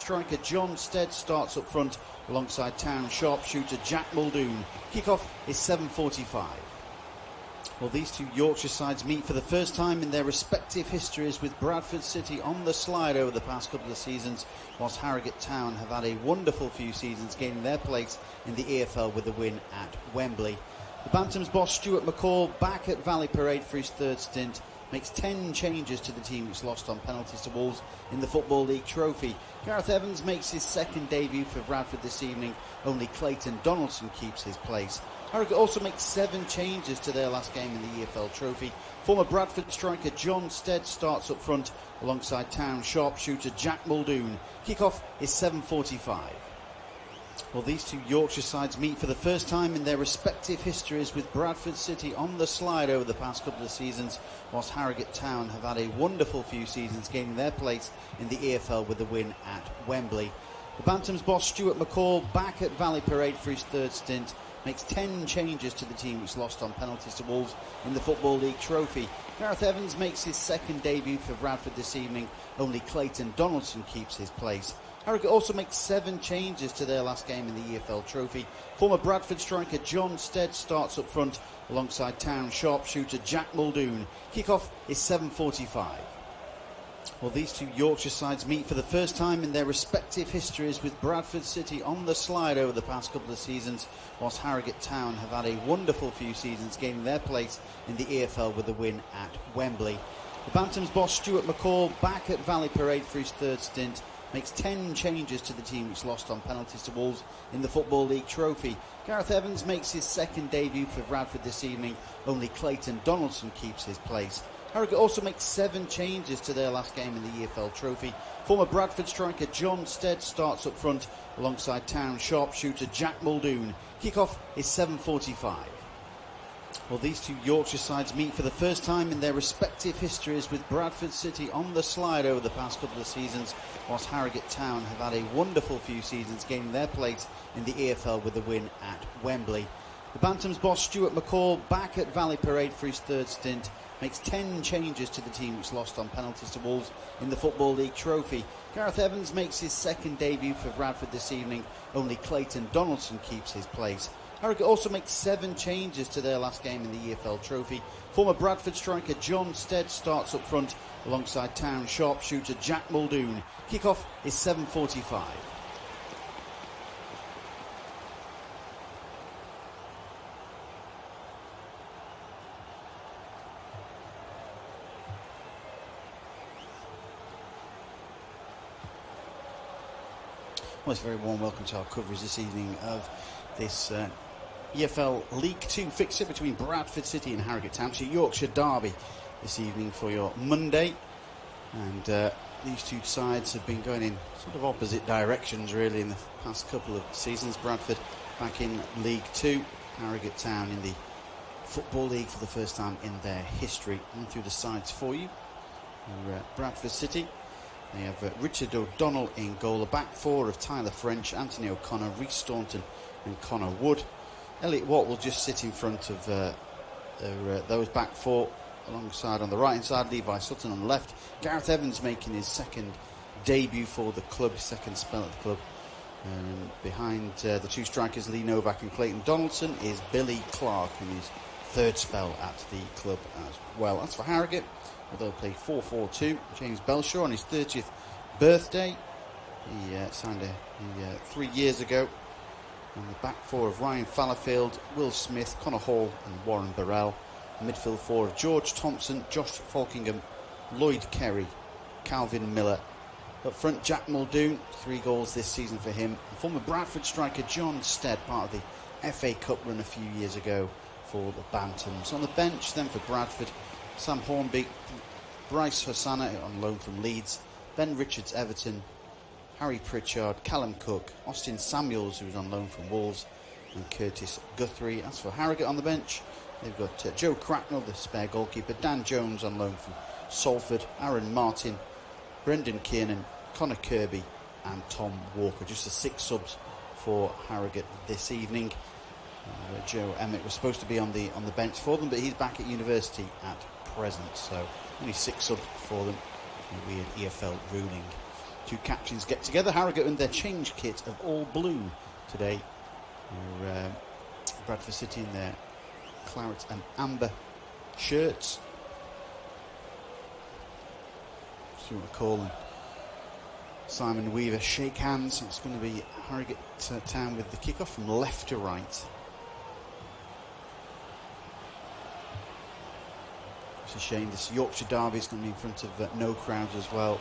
striker John Stead starts up front alongside Town sharpshooter Jack Muldoon. Kickoff is 7:45. Well, these two Yorkshire sides meet for the first time in their respective histories, with Bradford City on the slide over the past couple of seasons, whilst Harrogate Town have had a wonderful few seasons, gaining their place in the EFL with a win at Wembley. The Bantams boss Stuart McCall, back at Valley Parade for his third stint, makes 10 changes to the team which lost on penalties to Wolves in the Football League trophy. Gareth Evans makes his second debut for Bradford this evening. Only Clayton Donaldson keeps his place. Harrogate also makes 7 changes to their last game in the EFL trophy. Former Bradford striker John Stead starts up front alongside Town sharpshooter Jack Muldoon. Kickoff is 7:45. Well, these two Yorkshire sides meet for the first time in their respective histories, with Bradford City on the slide over the past couple of seasons, whilst Harrogate Town have had a wonderful few seasons, gaining their place in the EFL with a win at Wembley. The Bantams boss Stuart McCall, back at Valley Parade for his third stint, makes 10 changes to the team which lost on penalties to Wolves in the Football League trophy. Gareth Evans makes his second debut for Bradford this evening. Only Clayton Donaldson keeps his place. Harrogate also makes 7 changes to their last game in the EFL trophy. Former Bradford striker John Stead starts up front alongside Town sharpshooter Jack Muldoon. Kickoff is 7:45. Well, these two Yorkshire sides meet for the first time in their respective histories, with Bradford City on the slide over the past couple of seasons, whilst Harrogate Town have had a wonderful few seasons, gaining their place in the EFL with a win at Wembley. The Bantams boss Stuart McCall, back at Valley Parade for his third stint, makes 10 changes to the team which lost on penalties to Wolves in the Football League trophy. Gareth Evans makes his second debut for Bradford this evening. Only Clayton Donaldson keeps his place. Harrogate also makes 7 changes to their last game in the EFL trophy. Former Bradford striker John Stead starts up front alongside Town sharpshooter Jack Muldoon. Kickoff is 7:45. Well, these two Yorkshire sides meet for the first time in their respective histories, with Bradford City on the slide over the past couple of seasons, whilst Harrogate Town have had a wonderful few seasons, gaining their place in the EFL with a win at Wembley. The Bantams boss Stuart McCall, back at Valley Parade for his third stint, makes 10 changes to the team which lost on penalties to Wolves in the Football League trophy. Gareth Evans makes his second debut for Bradford this evening. Only Clayton Donaldson keeps his place. Harrogate also makes 7 changes to their last game in the EFL trophy. Former Bradford striker John Stead starts up front alongside Town sharpshooter Jack Muldoon. Kickoff is 7:45. Well, it's a very warm welcome to our coverage this evening of this EFL League 2 fixture between Bradford City and Harrogate Town. It's a Yorkshire derby this evening for your Monday, and these two sides have been going in sort of opposite directions really in the past couple of seasons. Bradford back in League 2, Harrogate Town in the Football League for the first time in their history. Run through the sides for you. Bradford City, they have Richard O'Donnell in goal, a back four of Tyler French, Anthony O'Connor, Rhys Staunton and Connor Wood. Elliot Watt will just sit in front of those back four, alongside on the right hand side Levi Sutton on the left. Gareth Evans making his second debut for the club, his second spell at the club. Behind the two strikers Lee Novak and Clayton Donaldson is Billy Clark in his third spell at the club as well. As for Harrogate, they'll play 4-4-2. James Belshaw on his 30th birthday. He signed 3 years ago. On the back four of Ryan Fallowfield, Will Smith, Connor Hall and Warren Burrell. The midfield four of George Thompson, Josh Falkingham, Lloyd Kerry, Calvin Miller. Up front, Jack Muldoon, 3 goals this season for him. And former Bradford striker John Stead, part of the FA Cup run a few years ago for the Bantams. On the bench then for Bradford, Sam Hornby, Bryce Hosanna on loan from Leeds, Ben Richards Everton, Harry Pritchard, Callum Cook, Austin Samuels, who was on loan from Wolves, and Curtis Guthrie. As for Harrogate on the bench, they've got Joe Cracknell, the spare goalkeeper, Dan Jones on loan from Salford, Aaron Martin, Brendan Kiernan, Connor Kirby and Tom Walker. Just the 6 subs for Harrogate this evening. Joe Emmett was supposed to be on the bench for them, but he's back at university at present, so only 6 subs for them. A weird EFL ruling. Two captains get together. Harrogate in their change kit of all blue today. Bradford City in their claret and amber shirts. Stuart McCall and Simon Weaver shake hands. It's going to be Harrogate Town with the kickoff from left to right. It's a shame this Yorkshire derby is going to be in front of no crowds as well.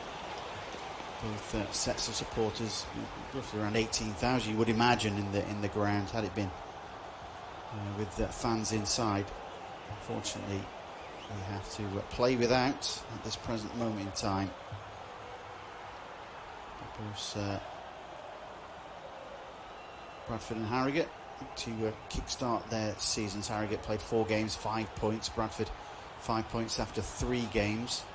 Both sets of supporters, roughly around 18,000, you would imagine, in the ground had it been with fans inside. Unfortunately, we have to play without at this present moment in time. Of course, Bradford and Harrogate to kick-start their seasons. Harrogate played 4 games, 5 points. Bradford 5 points after 3 games.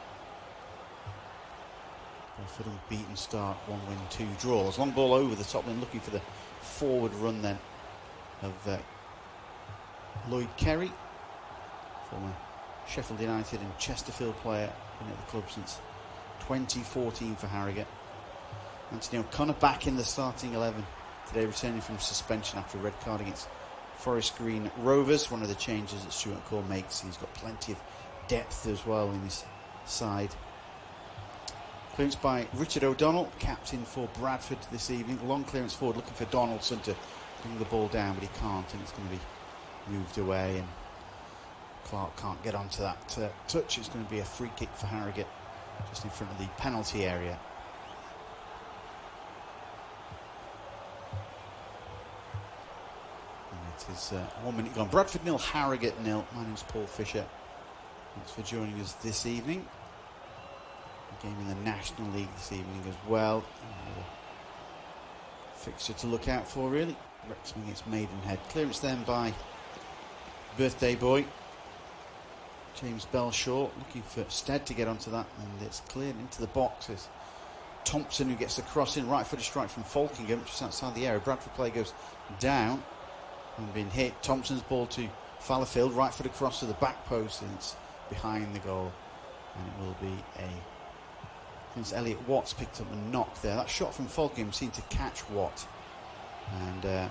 Bradford unbeaten start, 1 win, 2 draws. Long ball over the top, then looking for the forward run then of Lloyd Kerry, former Sheffield United and Chesterfield player, been at the club since 2014 for Harrogate. Anthony O'Connor back in the starting 11 today, returning from suspension after a red card against Forest Green Rovers. One of the changes that Stuart McCall makes. He's got plenty of depth as well in his side. Clearance by Richard O'Donnell, captain for Bradford this evening. Long clearance forward, looking for Donaldson to bring the ball down, but he can't, and it's going to be moved away, and Clark can't get onto that touch. It's going to be a free kick for Harrogate, just in front of the penalty area. And it is 1 minute gone. Bradford 0, Harrogate 0. My name's Paul Fisher. Thanks for joining us this evening. Game in the National League this evening as well. Fixture to look out for, really. Wrexham against Maidenhead. Clearance then by birthday boy James Belshaw, looking for Stead to get onto that, and it's cleared into the box. It's Thompson who gets the cross in, right footed strike from Falkingham, just outside the area. Bradford player goes down and been hit. Thompson's ball to Fallowfield, right footed cross to the back post, and it's behind the goal, and it will be a... Since Elliot Watts picked up a knock there. That shot from Falkingham seemed to catch Watt and in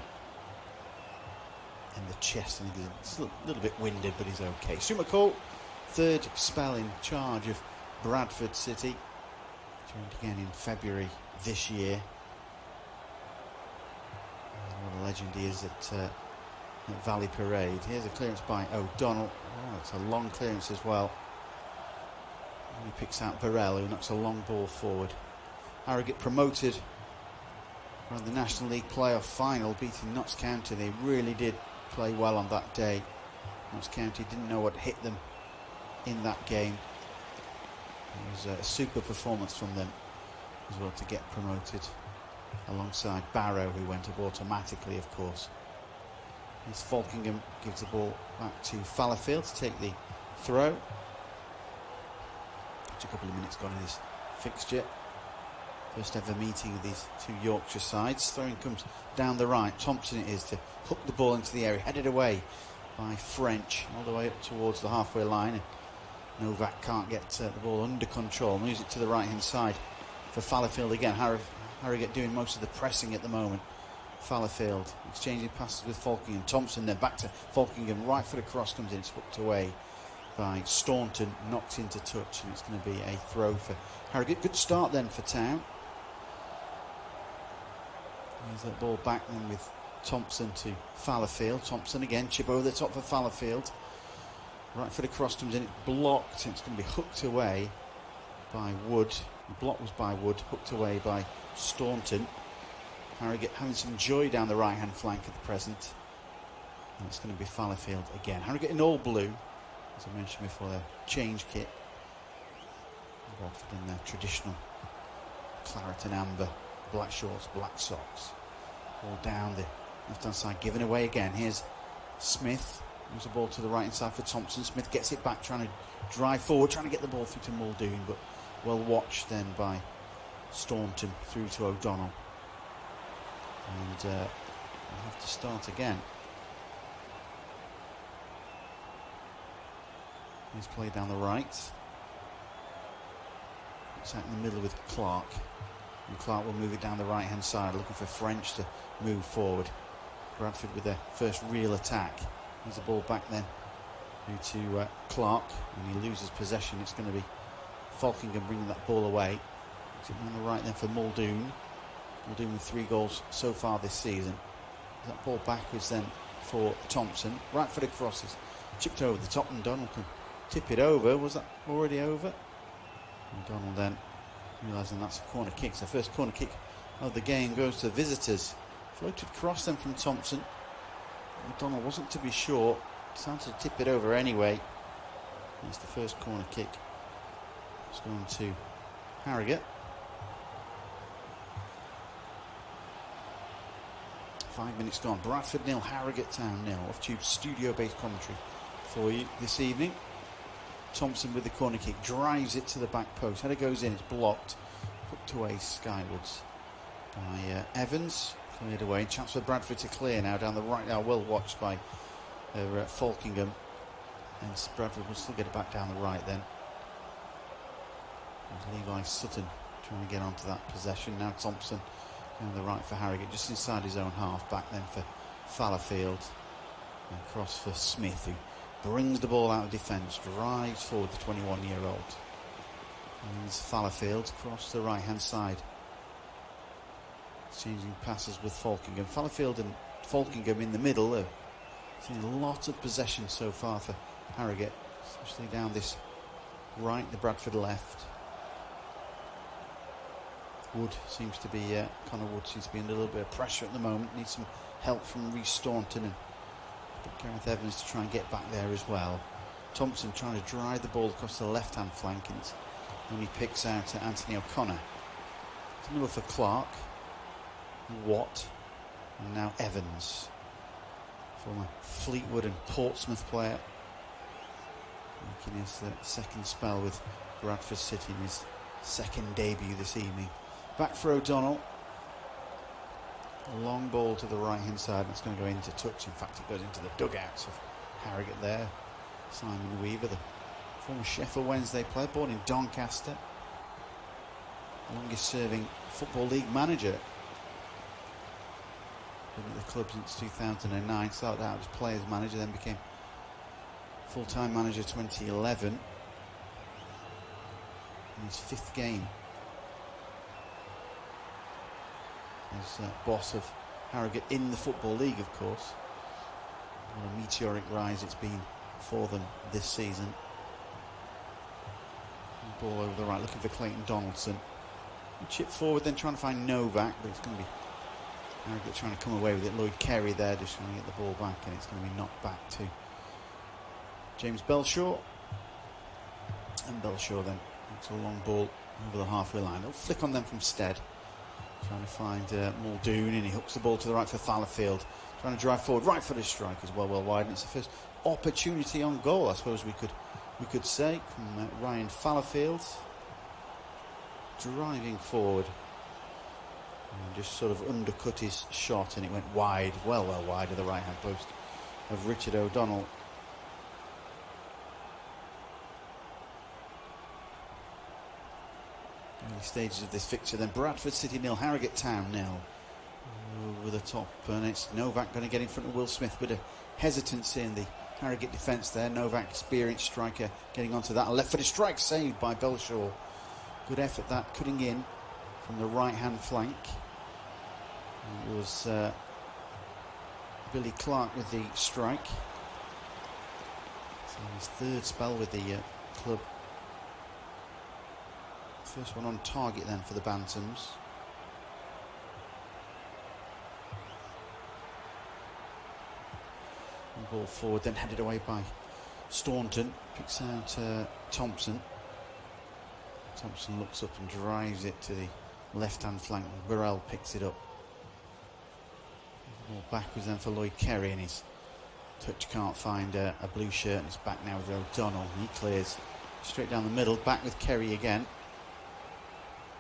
the chest, and he's a little bit winded, but he's okay. Stuart McCall, third spell in charge of Bradford City, joined again in February this year. What a legend he is at Valley Parade. Here's a clearance by O'Donnell. Oh, it's a long clearance as well. He picks out Burrell, who knocks a long ball forward. Harrogate promoted from the National League playoff final, beating Notts County. They really did play well on that day. Notts County didn't know what hit them in that game. It was a super performance from them as well to get promoted, alongside Barrow, who went up automatically, of course. As Falkingham gives the ball back to Fallowfield to take the throw. A couple of minutes gone in this fixture. First ever meeting of these two Yorkshire sides. Throwing comes down the right. Thompson it is to hook the ball into the area. Headed away by French all the way up towards the halfway line. Novak can't get the ball under control. Moves it to the right hand side for Fallowfield again. Harrogate doing most of the pressing at the moment. Fallowfield exchanging passes with Falkingham. Thompson then back to Falkingham. Right foot across comes in. It's hooked away by Staunton, knocked into touch, and it's going to be a throw for Harrogate. Good start then for Town. There's that ball back then with Thompson to Fallowfield. Thompson again, chip over the top for Fallowfield. Right foot across comes in, it's blocked, and it's going to be hooked away by Wood. The block was by Wood, hooked away by Staunton. Harrogate having some joy down the right hand flank at the present. And it's going to be Fallowfield again. Harrogate in all blue, as I mentioned before, their change kit. Bradford in their traditional claret and amber, black shorts, black socks. Ball down the left hand side, given away again. Here's Smith, moves the ball to the right hand side for Thompson. Smith gets it back, trying to drive forward, trying to get the ball through to Muldoon, but well watched then by Staunton through to O'Donnell. And we'll have to start again. He's played down the right. It's out in the middle with Clark. And Clark will move it down the right-hand side, looking for French to move forward. Bradford with their first real attack. Here's the ball back then to Clark, and he loses possession. It's going to be Falkingham bringing that ball away. On the right then for Muldoon. Muldoon with 3 goals so far this season. That ball backwards then for Thompson. Right footed crosses. Chipped over the top, and Donald can tip it over. Was that already over? And Donald then realising that's a corner kick. So first corner kick of the game goes to the visitors. Floated cross then from Thompson. Donald wasn't to be sure. Decided to tip it over anyway. It's the first corner kick. It's going to Harrogate. 5 minutes gone. Bradford 0, Harrogate Town 0. Off-tube studio-based commentary for you this evening. Thompson with the corner kick, drives it to the back post. Header goes in, it's blocked, hooked away skywards by Evans. Cleared away. Chance for Bradford to clear now down the right. Now well watched by Falkingham. And Bradford will still get it back down the right then. And Levi Sutton trying to get onto that possession. Now Thompson down the right for Harrogate, just inside his own half. Back then for Fallowfield. And cross for Smith, who brings the ball out of defence, drives forward the 21-year-old. And Fallowfield across the right-hand side. Changing passes with Falkingham. Fallowfield and Falkingham in the middle. Seen a lot of possession so far for Harrogate, especially down this right, the Bradford left. Wood seems to be, Connor Wood seems to be under a little bit of pressure at the moment. Needs some help from Rhys Staunton and Gareth Evans to try and get back there as well. Thompson trying to drive the ball across the left-hand flank, and when he picks out Anthony O'Connor. It's another for Clark, Watt, and now Evans. Former Fleetwood and Portsmouth player, making his second spell with Bradford City in his second debut this evening. Back for O'Donnell. A long ball to the right-hand side. That's going to go into touch. In fact, it goes into the dugouts of Harrogate there. Simon Weaver, the former Sheffield Wednesday player, born in Doncaster. Longest-serving Football League manager. Been at the club since 2009. Started out as players manager, then became full-time manager 2011. In his 5th game as boss of Harrogate in the Football League, of course. What a meteoric rise it's been for them this season. Ball over the right, looking for Clayton Donaldson. Chip forward, then trying to find Novak, but it's going to be Harrogate trying to come away with it. Lloyd Kerry there just trying to get the ball back, and it's going to be knocked back to James Belshaw. And Belshaw then makes a long ball over the halfway line. It'll flick on them from Stead. Trying to find Muldoon, and he hooks the ball to the right for Fallowfield. Trying to drive forward, right footed strike as well wide. And it's the first opportunity on goal, I suppose we could say, from Ryan Fallowfield. Driving forward. And just sort of undercut his shot, and it went wide, well wide of the right-hand post of Richard O'Donnell. Early stages of this fixture then. Bradford City 0, Harrogate Town 0. Over the top, and it's Novak going to get in front of Will Smith. Bit of hesitancy in the Harrogate defence there. Novak, experienced striker, getting onto that. A left-footed strike saved by Belshaw. Good effort that, cutting in from the right-hand flank. It was Billy Clark with the strike. So his 3rd spell with the club. First one on target then for the Bantams. And ball forward, then headed away by Staunton. Picks out Thompson. Thompson looks up and drives it to the left-hand flank. Burrell picks it up. Ball backwards then for Lloyd Kerry, and his touch can't find a blue shirt, and it's back now with O'Donnell. He clears straight down the middle, back with Kerry again.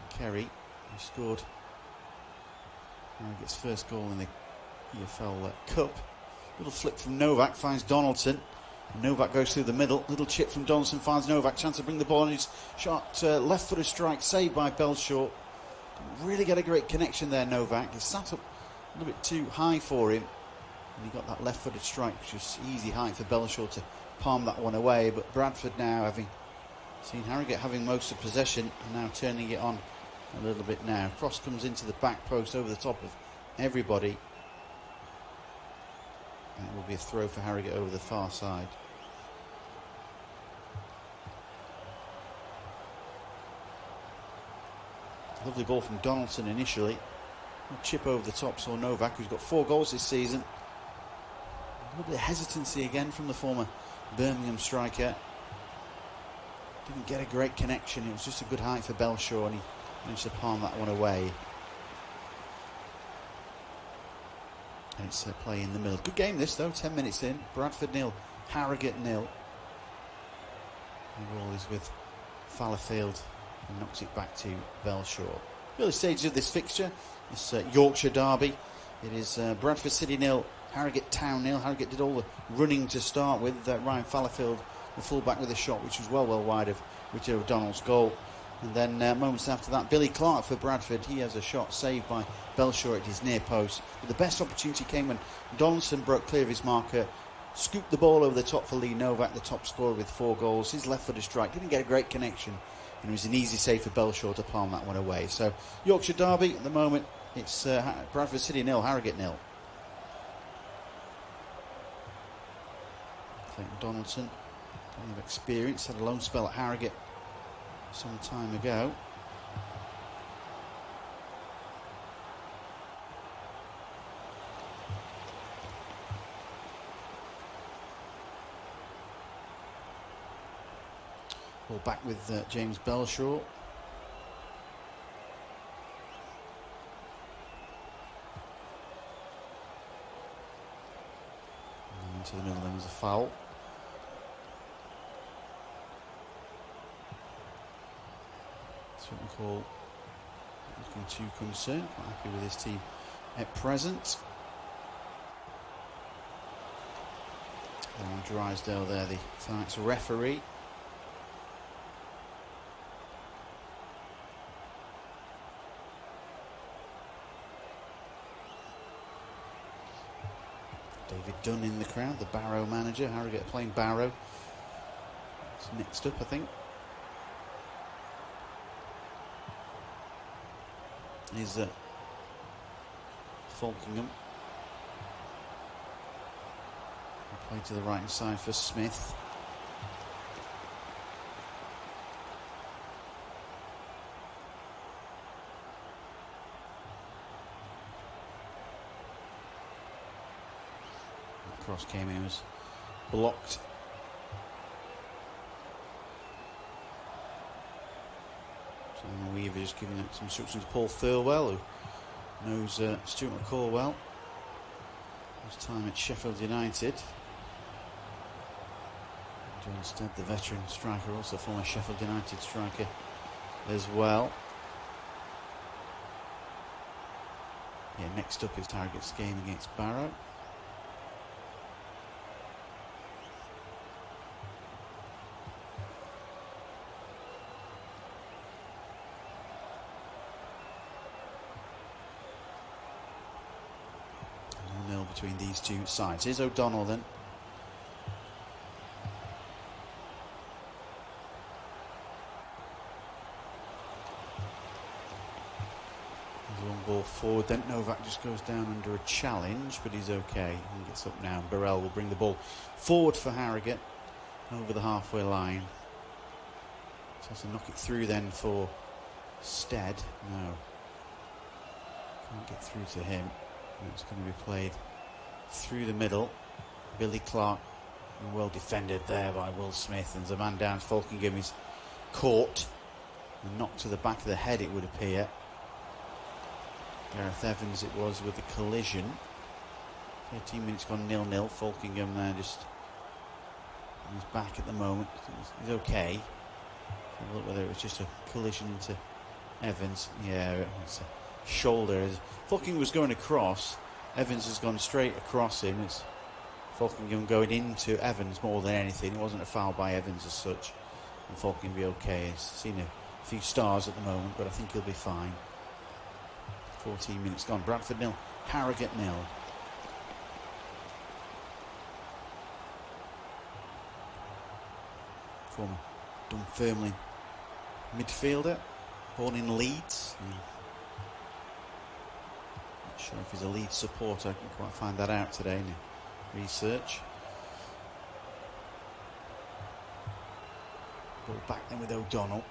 Kerry, who scored Harrogate's first goal in the EFL Cup. Little flick from Novak, finds Donaldson. Novak goes through the middle. Little chip from Donaldson, finds Novak. Chance to bring the ball, and his shot, left-footed strike, saved by Belshaw. Didn't really get a great connection there, Novak. He sat up a little bit too high for him. And he got that left-footed strike, which was easy height for Belshaw to palm that one away. But Bradford now, having seen Harrogate having most of possession, and now turning it on a little bit now. Cross comes into the back post over the top of everybody. And it will be a throw for Harrogate over the far side. Lovely ball from Donaldson initially. A chip over the top, saw Novak, who's got 4 goals this season. A little bit of hesitancy again from the former Birmingham striker. Didn't get a great connection. It was just a good height for Belshaw, and he managed to palm that one away. And it's a play in the middle. Good game this though, 10 minutes in. Bradford 0, Harrogate 0. The ball is with Fallowfield and knocks it back to Belshaw. Early stages of this fixture, this Yorkshire derby. It is Bradford City 0, Harrogate Town 0. Harrogate did all the running to start with. Ryan Fallowfield, the fullback, with a shot which was well wide of Richard O'Donnell's goal. And then moments after that, Billy Clark for Bradford. He has a shot saved by Belshaw at his near post. But the best opportunity came when Donaldson broke clear of his marker, scooped the ball over the top for Lee Novak, the top scorer with 4 goals. His left-footed strike didn't get a great connection, and it was an easy save for Belshaw to palm that one away. So Yorkshire derby at the moment, it's Bradford City 0, Harrogate 0. Clayton Donaldson, plenty of experience, had a loan spell at Harrogate some time ago. Ball back with James Belshaw. And into the middle, then was a foul. Certain call looking too concerned. Quite happy with his team at present. And Drysdale there, the tonight's referee. David Dunn in the crowd, the Barrow manager. Harrogate playing Barrow. It's next up, I think. Is Falkingham. Play to the right hand side for Smith. The cross came in, was blocked. Simon Weaver just giving some instructions to Paul Thirlwell, who knows Stuart McCall well. His time at Sheffield United. John Stead, the veteran striker, also former Sheffield United striker as well. Yeah, next up is Harrogate's game against Barrow. Between these two sides. Here's O'Donnell then. There's one ball forward, then Novak just goes down under a challenge, but he's okay. He gets up now. Burrell will bring the ball forward for Harrogate over the halfway line. So has to knock it through then for Stead. No, can't get through to him. It's going to be played through the middle. Billy Clark, well defended there by Will Smith, and the man down. Falkingham is caught and knocked to the back of the head, it would appear. Gareth Evans it was with the collision. 13 minutes gone 0-0. Falkingham there just on his back at the moment. He's okay. Have a look whether it was just a collision into Evans. Yeah, it's a shoulder. Falkingham was going across. Evans has gone straight across him. It's Falkingham going into Evans more than anything. It wasn't a foul by Evans as such. And Falkingham will be okay. He's seen a few stars at the moment, but I think he'll be fine. 14 minutes gone. Bradford 0, Harrogate 0. Former Dunfermline midfielder, born in Leeds. Not sure if he's a Leeds supporter. I couldn't quite find that out today in the research. Ball back then with O'Donnell.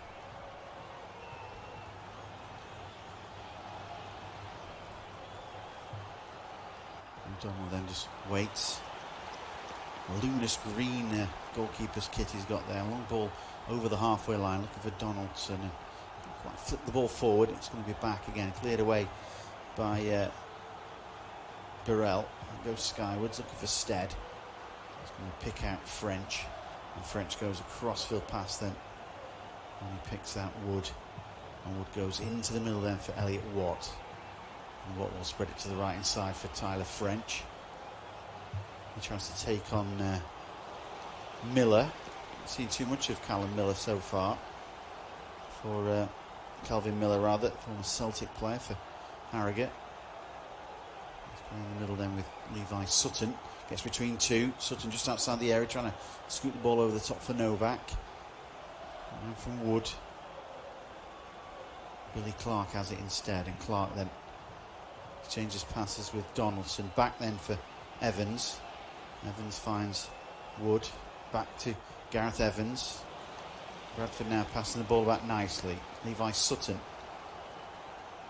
O'Donnell then just waits. Luminous green goalkeeper's kit he's got there. Long ball over the halfway line, looking for Donaldson. And quite flip the ball forward. It's going to be back again, cleared away by Burrell. It goes skywards, looking for Stead. He's going to pick out French, and French goes a crossfield pass then, and he picks out Wood, and Wood goes into the middle then for Elliot Watt, and Watt will spread it to the right hand side for Tyler French. He tries to take on Miller. Haven't seen too much of Callum Miller so far. For Calvin Miller, rather, former Celtic player for Harrogate. He's playing in the middle then with Levi Sutton. Gets between two. Sutton just outside the area, trying to scoot the ball over the top for Novak. And now from Wood. Billy Clark has it instead, and Clark then changes passes with Donaldson. Back then for Evans. Evans finds Wood. Back to Gareth Evans. Bradford now passing the ball back nicely. Levi Sutton.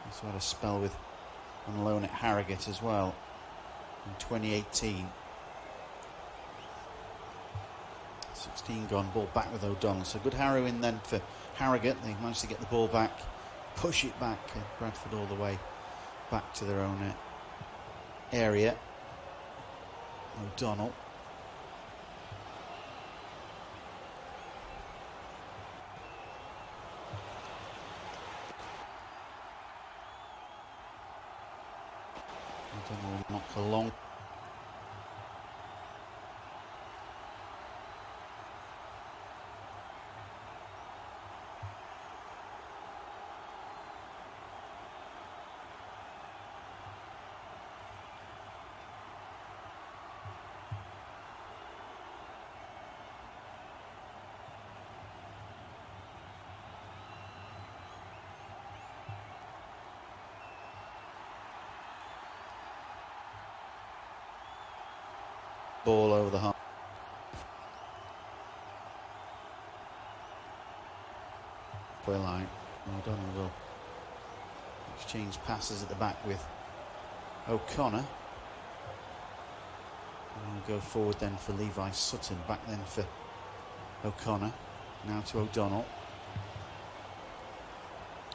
Also had a spell with on loan at Harrogate as well in 2018. 16 gone, ball back with O'Donnell. So good harrowing then for Harrogate. They managed to get the ball back, push it back. Bradford all the way back to their own area. O'Donnell. O'Donnell will knock along. Ball over the halfway line. O'Donnell will exchange passes at the back with O'Connor. And we'll go forward then for Levi Sutton. Back then for O'Connor. Now to O'Donnell.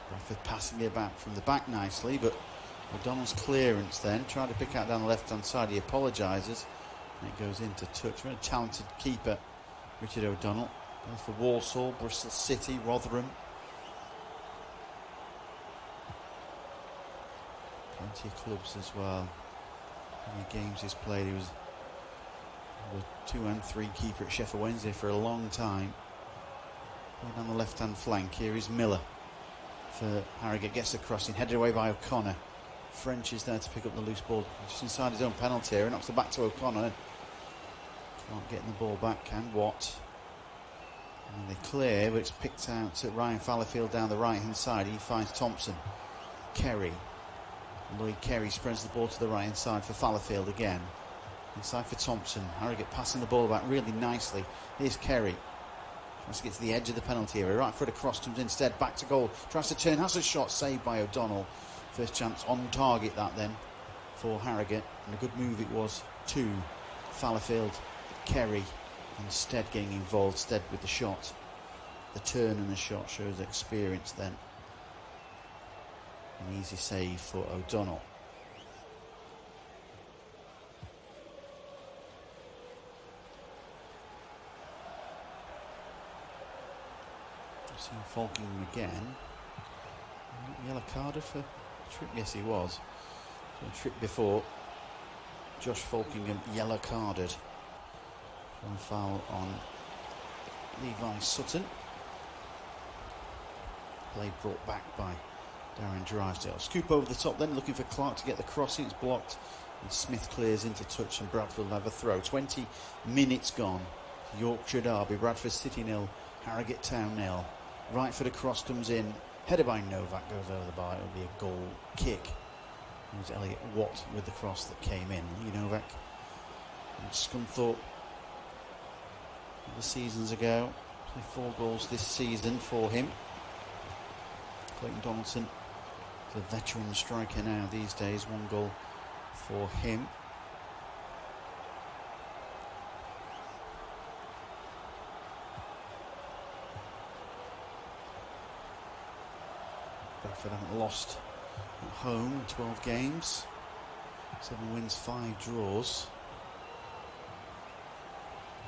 Bradford passing it back from the back nicely, but O'Donnell's clearance then. Trying to pick out down the left hand side. He apologises. And it goes into touch. Very talented keeper, Richard O'Donnell. Both for Walsall, Bristol City, Rotherham. Plenty of clubs as well. How many games he's played? He was the 2 and 3 keeper at Sheffield Wednesday for a long time. Playing on the left hand flank. Here is Miller for Harrogate. Gets the crossing, headed away by O'Connor. French is there to pick up the loose ball just inside his own penalty area. Knocks it back to O'Connor. Not getting the ball back, can Watt. And they clear, but it's picked out at Ryan Fallowfield down the right hand side. He finds Thompson. Kerry. Lloyd Kerry spreads the ball to the right hand side for Fallowfield again. Inside for Thompson. Harrogate passing the ball back really nicely. Here's Kerry. Tries to get to the edge of the penalty area. Right foot across, comes instead. Back to goal. Tries to turn. Has a shot saved by O'Donnell. First chance on target that then for Harrogate. And a good move it was to Fallowfield, Kerry, and Stead getting involved. Stead with the shot. The turn and the shot shows experience then. An easy save for O'Donnell. I've seen Falkingham again. Yellow carded for Tripp? Yes, he was. So Tripp before. Josh Falkingham yellow carded. One foul on Levi Sutton. Play brought back by Darren Drysdale. Scoop over the top then, looking for Clark to get the crossing. It's blocked. And Smith clears into touch and Bradford will have a throw. 20 minutes gone. Yorkshire Derby. Bradford City 0. Harrogate Town 0. Right foot across comes in. Headed by Novak. Goes over the bar. It'll be a goal kick. It was Elliot Watt with the cross that came in. Lee Novak and Scunthorpe the seasons ago. 4 goals this season for him. Clayton Donaldson, the veteran striker now these days. 1 goal for him. Bradford haven't lost at home in 12 games. 7 wins, 5 draws.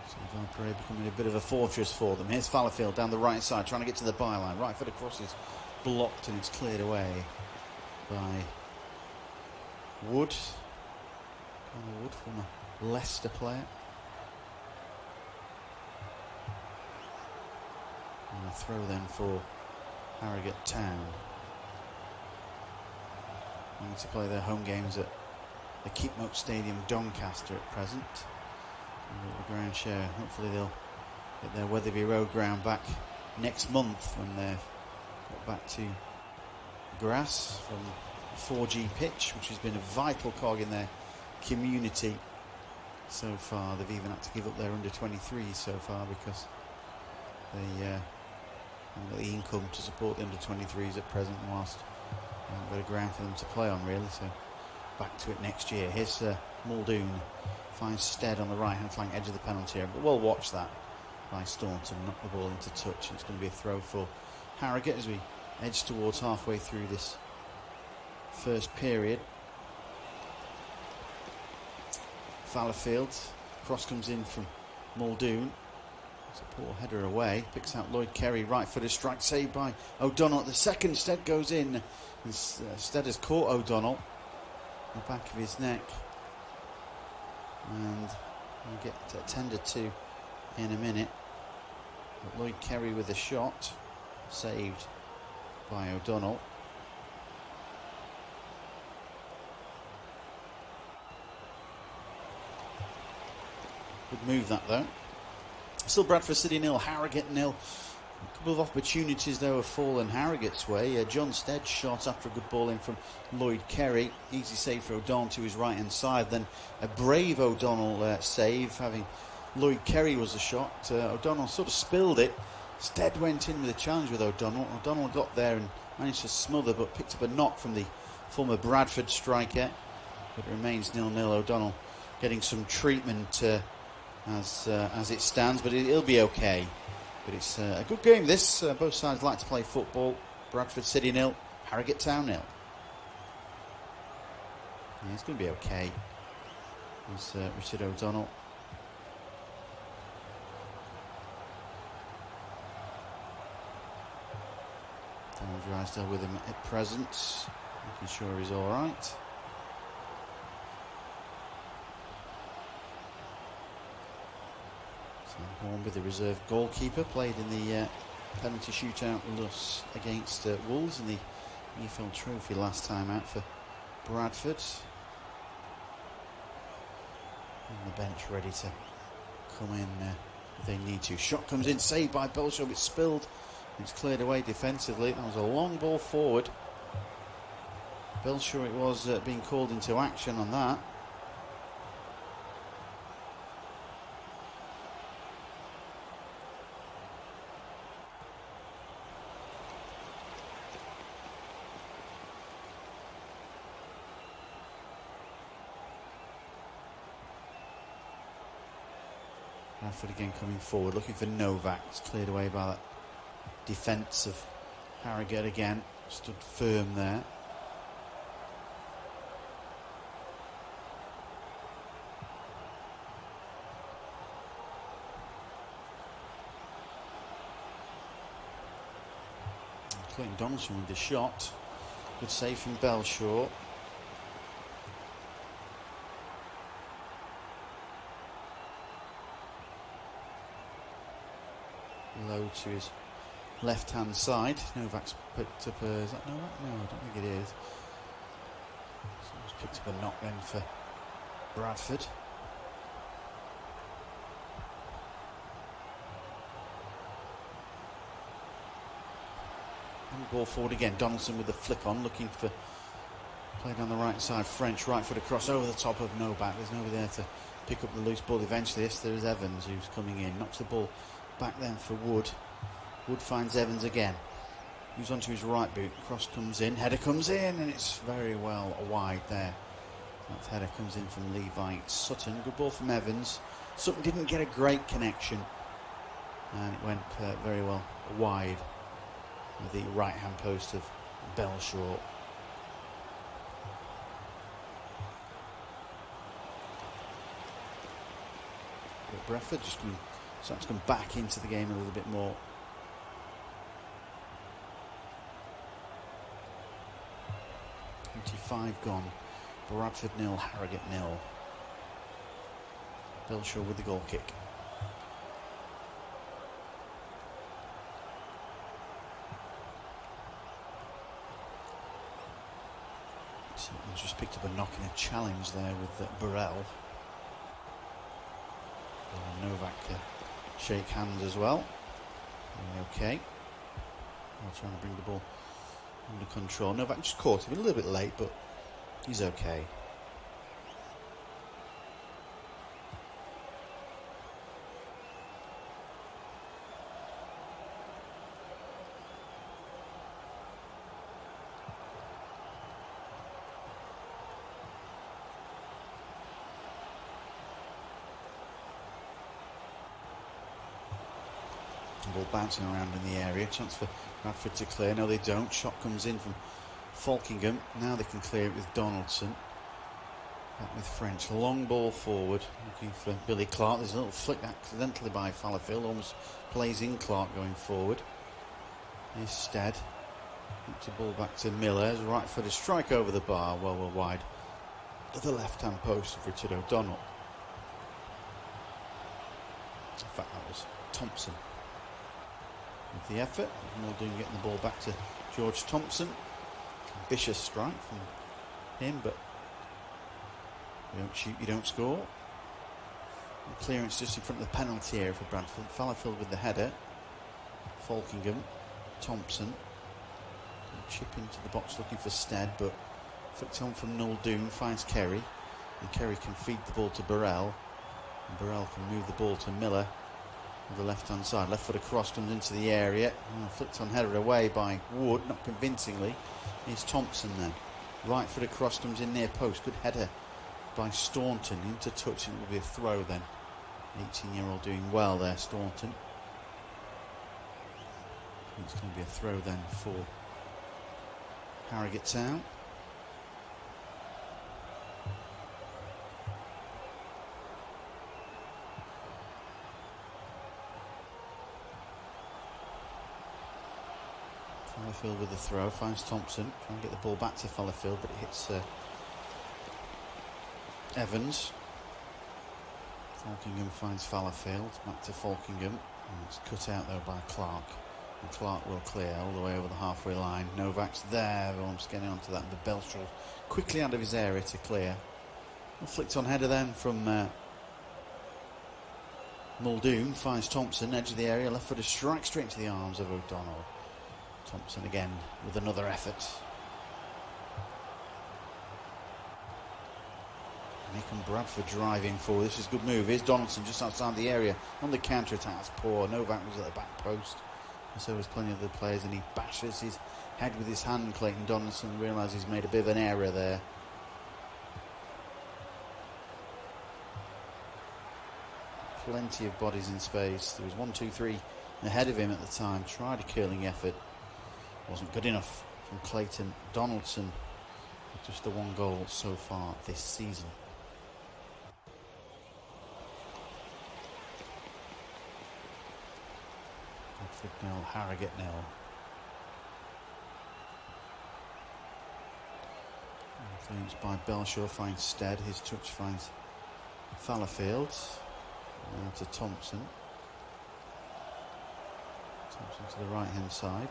So Valparaiso becoming a bit of a fortress for them. Here's Fallowfield down the right side, trying to get to the byline. Right foot across is blocked and it's cleared away by Wood. Connor Wood, former Leicester player. And a throw then for Harrogate Town. They need to play their home games at the Keepmoat Stadium, Doncaster at present. The ground share, hopefully they'll get their Wetherby Road ground back next month when they're got back to grass from 4G pitch, which has been a vital cog in their community so far. They've even had to give up their under 23s so far because they haven't got the income to support the under 23s at present, whilst they haven't got a ground for them to play on really. So back to it next year. Here's Muldoon. Finds Stead on the right hand flank edge of the penalty area, but we'll watch that by Staunton. Knock the ball into touch, and it's going to be a throw for Harrogate as we edge towards halfway through this first period. Fallowfield, cross comes in from Muldoon. It's a poor header away, picks out Lloyd Kerry, right footed strike saved by O'Donnell. At the second, Stead goes in, and Stead has caught O'Donnell in the back of his neck. And we'll get attended to in a minute. But Lloyd Kerry with a shot, saved by O'Donnell. Good move that though. Still Bradford City 0, Harrogate 0. A couple of opportunities though have fallen Harrogate's way. John Stead shot after a good ball in from Lloyd Kerry. Easy save for O'Donnell to his right hand side. Then a brave O'Donnell save, having Lloyd Kerry was the shot. O'Donnell sort of spilled it. Stead went in with a challenge with O'Donnell. O'Donnell got there and managed to smother, but picked up a knock from the former Bradford striker. But it remains 0-0. O'Donnell getting some treatment as it stands, but it'll be okay. But it's a good game this. Both sides like to play football. Bradford City 0, Harrogate Town 0. Yeah, it's going to be okay. There's Richard O'Donnell. Darren Drysdale with him at present, making sure he's all right. Hornby, the reserve goalkeeper, played in the penalty shootout loss against Wolves in the EFL Trophy last time out for Bradford. On the bench, ready to come in if they need to. Shot comes in, saved by Belshaw. It's spilled. It's cleared away defensively. That was a long ball forward. Belshaw it was being called into action on that. Bradford again coming forward, looking for Novak. It's cleared away by that defence of Harrogate again. Stood firm there. Clayton Donaldson with the shot. Good save from Belshaw. Low to his left-hand side. Novak's picked up a... Is that Novak? No, I don't think it is. Someone's picked up a knock then for Bradford. And ball forward again. Donaldson with the flick on, looking for play down the right side. French right foot across over the top of Novak. There's nobody there to pick up the loose ball eventually. Yes, there is Evans who's coming in. Knocks the ball back then for Wood. Wood finds Evans again. Moves onto his right boot. Cross comes in. Header comes in, and it's very well wide there. That header comes in from Levi Sutton. Good ball from Evans. Sutton didn't get a great connection, and it went very well wide with the right hand post of Belshaw. But Bradford just starting to come back into the game a little bit more. .25 gone. Bradford 0, Harrogate 0. Belshaw with the goal kick. He's just picked up a knock in a challenge there with Burrell. Novak shake hands as well. Okay. They're trying to bring the ball under control. Novak just caught him a little bit late, but he's okay. Ball bouncing around in the area. Chance for Bradford to clear. No, they don't. Shot comes in from Falkingham. Now they can clear it with Donaldson. Back with French. Long ball forward. Looking for Billy Clark. There's a little flick accidentally by Fallowfield. Almost plays in Clark going forward. Here's Stead. Puts the ball back to Miller. Right for the strike over the bar. Well wide. To the left-hand post of Richard O'Donnell. In fact, that was Thompson with the effort. Muldoon getting the ball back to George Thompson. Ambitious strike from him, but you don't shoot, you don't score. The clearance just in front of the penalty area for Bradford. Fallowfield with the header. Falkingham, Thompson. Chip into the box looking for Stead, but flicked on from Muldoon, finds Kerry. And Kerry can feed the ball to Burrell. And Burrell can move the ball to Miller. The left-hand side, left foot across, comes into the area. Flicked on header away by Wood, not convincingly. Here's Thompson then. Right foot across, comes in near post. Good header by Staunton into touch, and it will be a throw then. 18-year-old doing well there, Staunton. It's going to be a throw then for Harrogate Town. Fallowfield with the throw, finds Thompson, trying to get the ball back to Fallowfield, but it hits Evans. Falkingham finds Fallowfield, back to Falkingham, and it's cut out though by Clark. And Clark will clear all the way over the halfway line. Novak's there, but I'm just getting onto that. The Belshaw quickly out of his area to clear. Flicked on header then from Muldoon, finds Thompson, edge of the area, left footer strike straight into the arms of O'Donnell. Thompson again with another effort. Nick and Bradford driving forward. This is a good move. Here's Donaldson just outside the area on the counter attack. That's poor. Novak was at the back post, and so was plenty of other players, and he bashes his head with his hand. Clayton Donaldson realises he's made a bit of an error there. Plenty of bodies in space. There was 1, 2, 3 ahead of him at the time. Tried a curling effort. Wasn't good enough from Clayton Donaldson. Just the one goal so far this season. Bradford 0, Harrogate 0. Influenced by Belshaw, finds Stead. His touch finds Fallowfield. Now to Thompson. Thompson to the right hand side.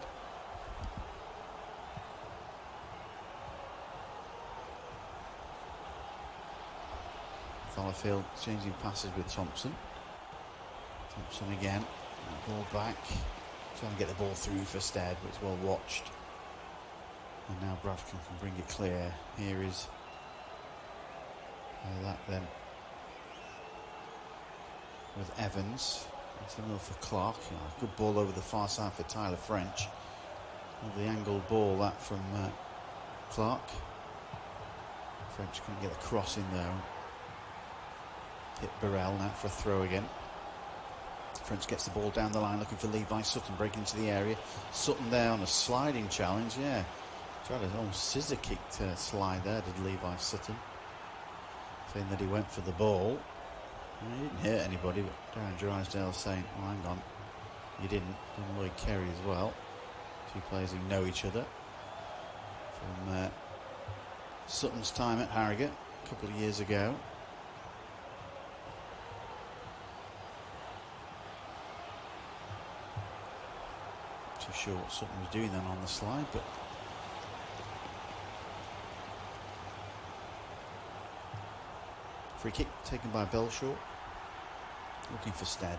Fallowfield changing passes with Thompson. Thompson again. Ball back. Trying to get the ball through for Stead, but it's well watched. And now Bradford can bring it clear. Here is that then with Evans. It's the middle for Clark. Good ball over the far side for Tyler French. The angled ball that from Clark. French couldn't get the cross in there. Hit Burrell now for a throw again. French gets the ball down the line looking for Levi Sutton breaking into the area. Sutton there on a sliding challenge, yeah. Tried a almost scissor kick to slide there, did Levi Sutton. Saying that he went for the ball. He didn't hurt anybody, but Darren Drysdale saying, oh, hang on, you didn't. And Lloyd Kerry as well. Two players who know each other from Sutton's time at Harrogate a couple of years ago. Too sure what Sutton was doing then on the slide, but free kick taken by Belshaw. Looking for Stead.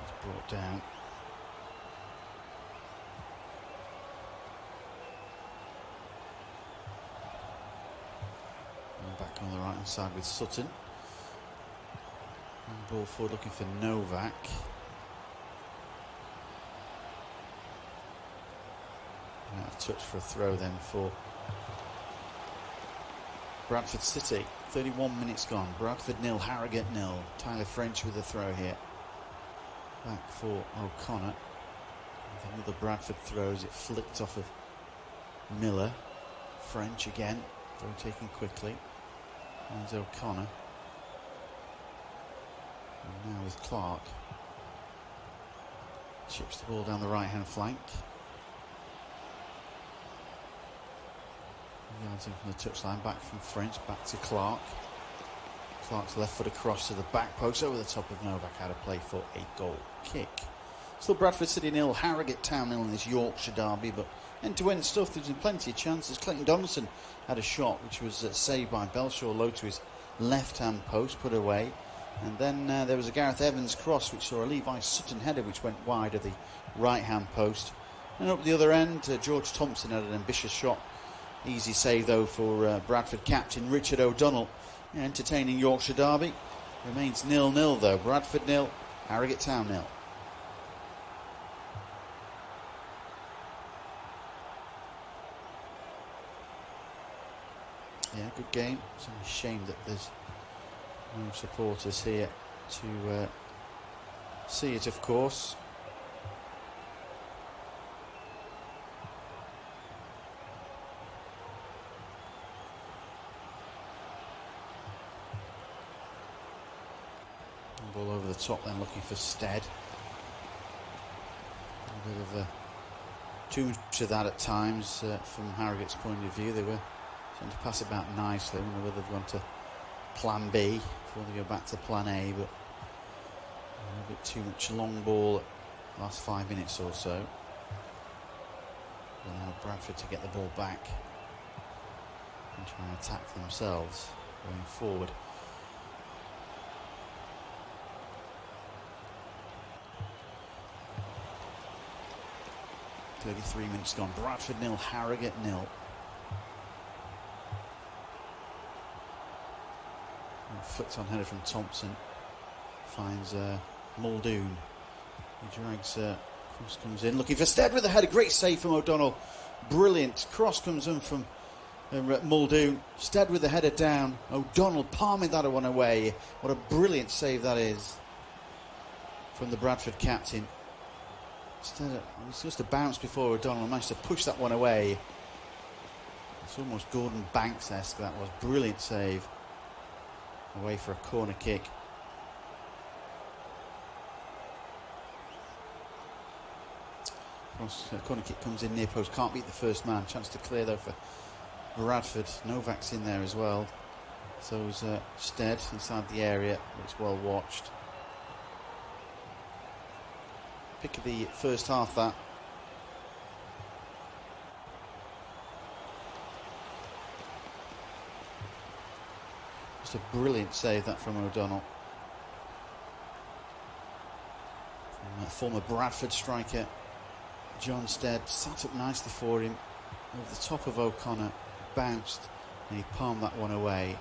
It's brought down. And back on the right hand side with Sutton. And ball forward looking for Novak. And out of touch for a throw then for Bradford City. 31 minutes gone. Bradford 0, Harrogate 0. Tyler French with the throw here. Back for O'Connor. With another Bradford throws. It flicked off of Miller. French again. Rotating quickly. There's O'Connor. And now with Clark. Chips the ball down the right hand flank. Yards in from the touchline, back from French, back to Clark. Clark's left foot across to the back post, over the top of Novak, out of play for a goal kick. Still Bradford City 0, Harrogate Town 0 in this Yorkshire derby, but end-to-end stuff. There's been plenty of chances. Clayton Donaldson had a shot which was saved by Belshaw, low to his left-hand post, put away. And then there was a Gareth Evans cross which saw a Levi Sutton header which went wide of the right-hand post. And up the other end, George Thompson had an ambitious shot. Easy save though for Bradford captain Richard O'Donnell. Yeah, entertaining Yorkshire derby. Remains 0-0 though. Bradford 0, Harrogate Town 0. Yeah, good game. It's a shame that there's no supporters here to see it, of course. Ball over the top then looking for Stead. A bit of too much of that at times from Harrogate's point of view. They were trying to pass about nicely. I don't know whether they've gone to plan B before they go back to plan A, but a bit too much long ball at last 5 minutes or so. Will allow Bradford to get the ball back and try and attack themselves going forward. .33 minutes gone. Bradford 0, Harrogate 0. Flicked on header from Thompson. Finds Muldoon. He drags, cross comes in. Looking for Stead with the header. Great save from O'Donnell. Brilliant. Cross comes in from Muldoon. Stead with the header down. O'Donnell palming that one away. What a brilliant save that is from the Bradford captain. Instead, it was just a bounce before O'Donnell managed to push that one away. It's almost Gordon Banks-esque. That was brilliant save. Away for a corner kick. Corner kick comes in near post. Can't beat the first man. Chance to clear though for Bradford. Novak's in there as well. So is Stead inside the area. It's well watched. pick of the first half, that. Just a brilliant save, that, from O'Donnell. From former Bradford striker John Stead, sat up nicely for him over the top of O'Connor, bounced, and he palmed that one away.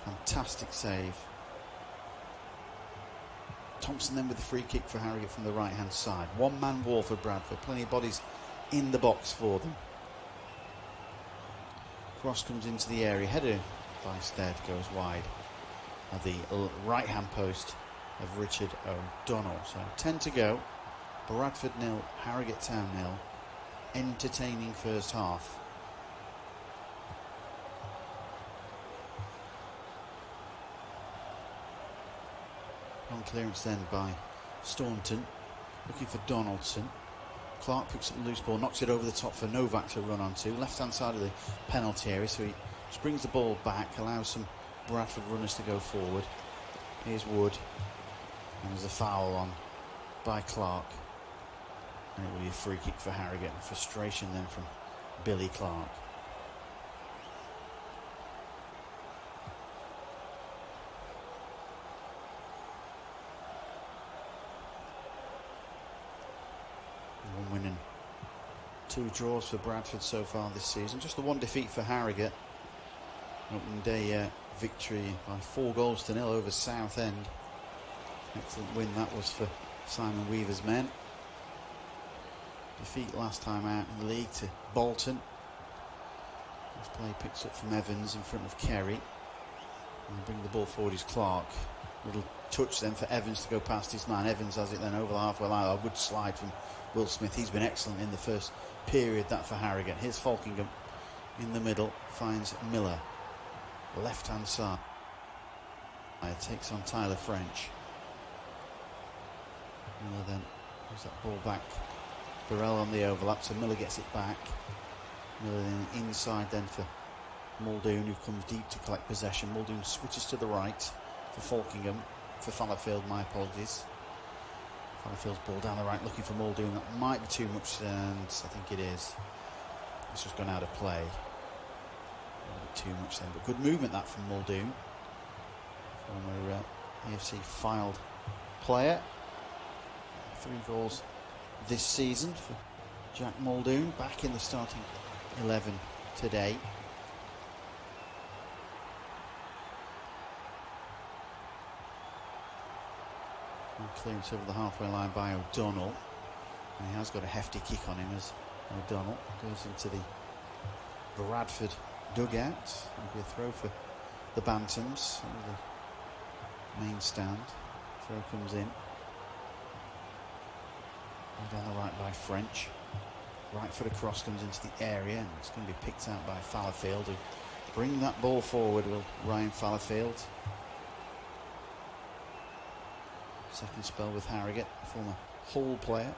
Fantastic save. Thompson then with the free kick for Harrogate from the right hand side. One man wall for Bradford, plenty of bodies in the box for them. Cross comes into the area, header by Stead goes wide at the right hand post of Richard O'Donnell. So 10 to go, Bradford 0, Harrogate Town 0. Entertaining first half. On clearance then by Staunton, looking for Donaldson. Clark picks up the loose ball, knocks it over the top for Novak to run onto. Left hand side of the penalty area, so he just brings the ball back, allows some Bradford runners to go forward. Here's Wood, and there's a foul on by Clark, and it will be a free kick for Harrogate. And frustration then from Billy Clark. One win and 2 draws for Bradford so far this season. Just the one defeat for Harrogate. Opening day victory by 4-0 over Southend. Excellent win that was for Simon Weaver's men. Defeat last time out in the league to Bolton. This play picks up from Evans in front of Kerry. And bring the ball forward is Clark. Little touch then for Evans to go past his man. Evans has it then over the halfway line. A good slide from Will Smith. He's been excellent in the first period, that for Harrogate. Here's Falkingham in the middle, finds Miller. Left hand side. Takes on Tyler French. Miller then moves that ball back. Burrell on the overlap, so Miller gets it back. Miller then inside then for Muldoon, who comes deep to collect possession. Muldoon switches to the right for Falkingham, for Fallowfield, my apologies. Fallowfield's ball down the right, looking for Muldoon. That might be too much, and I think it is. It's just gone out of play. A little bit too much then, but good movement that from Muldoon. Former AFC filed player. 3 goals this season for Jack Muldoon, back in the starting 11 today. And clearance over the halfway line by O'Donnell, and he has got a hefty kick on him as O'Donnell goes into the Bradford dugout. It'll be a throw for the Bantams over the main stand. Throw comes in. Down the right by French. Right foot across comes into the area, and it's going to be picked out by Fallowfield, who bring that ball forward will Ryan Fallowfield. Second spell with Harrogate, former Hull player.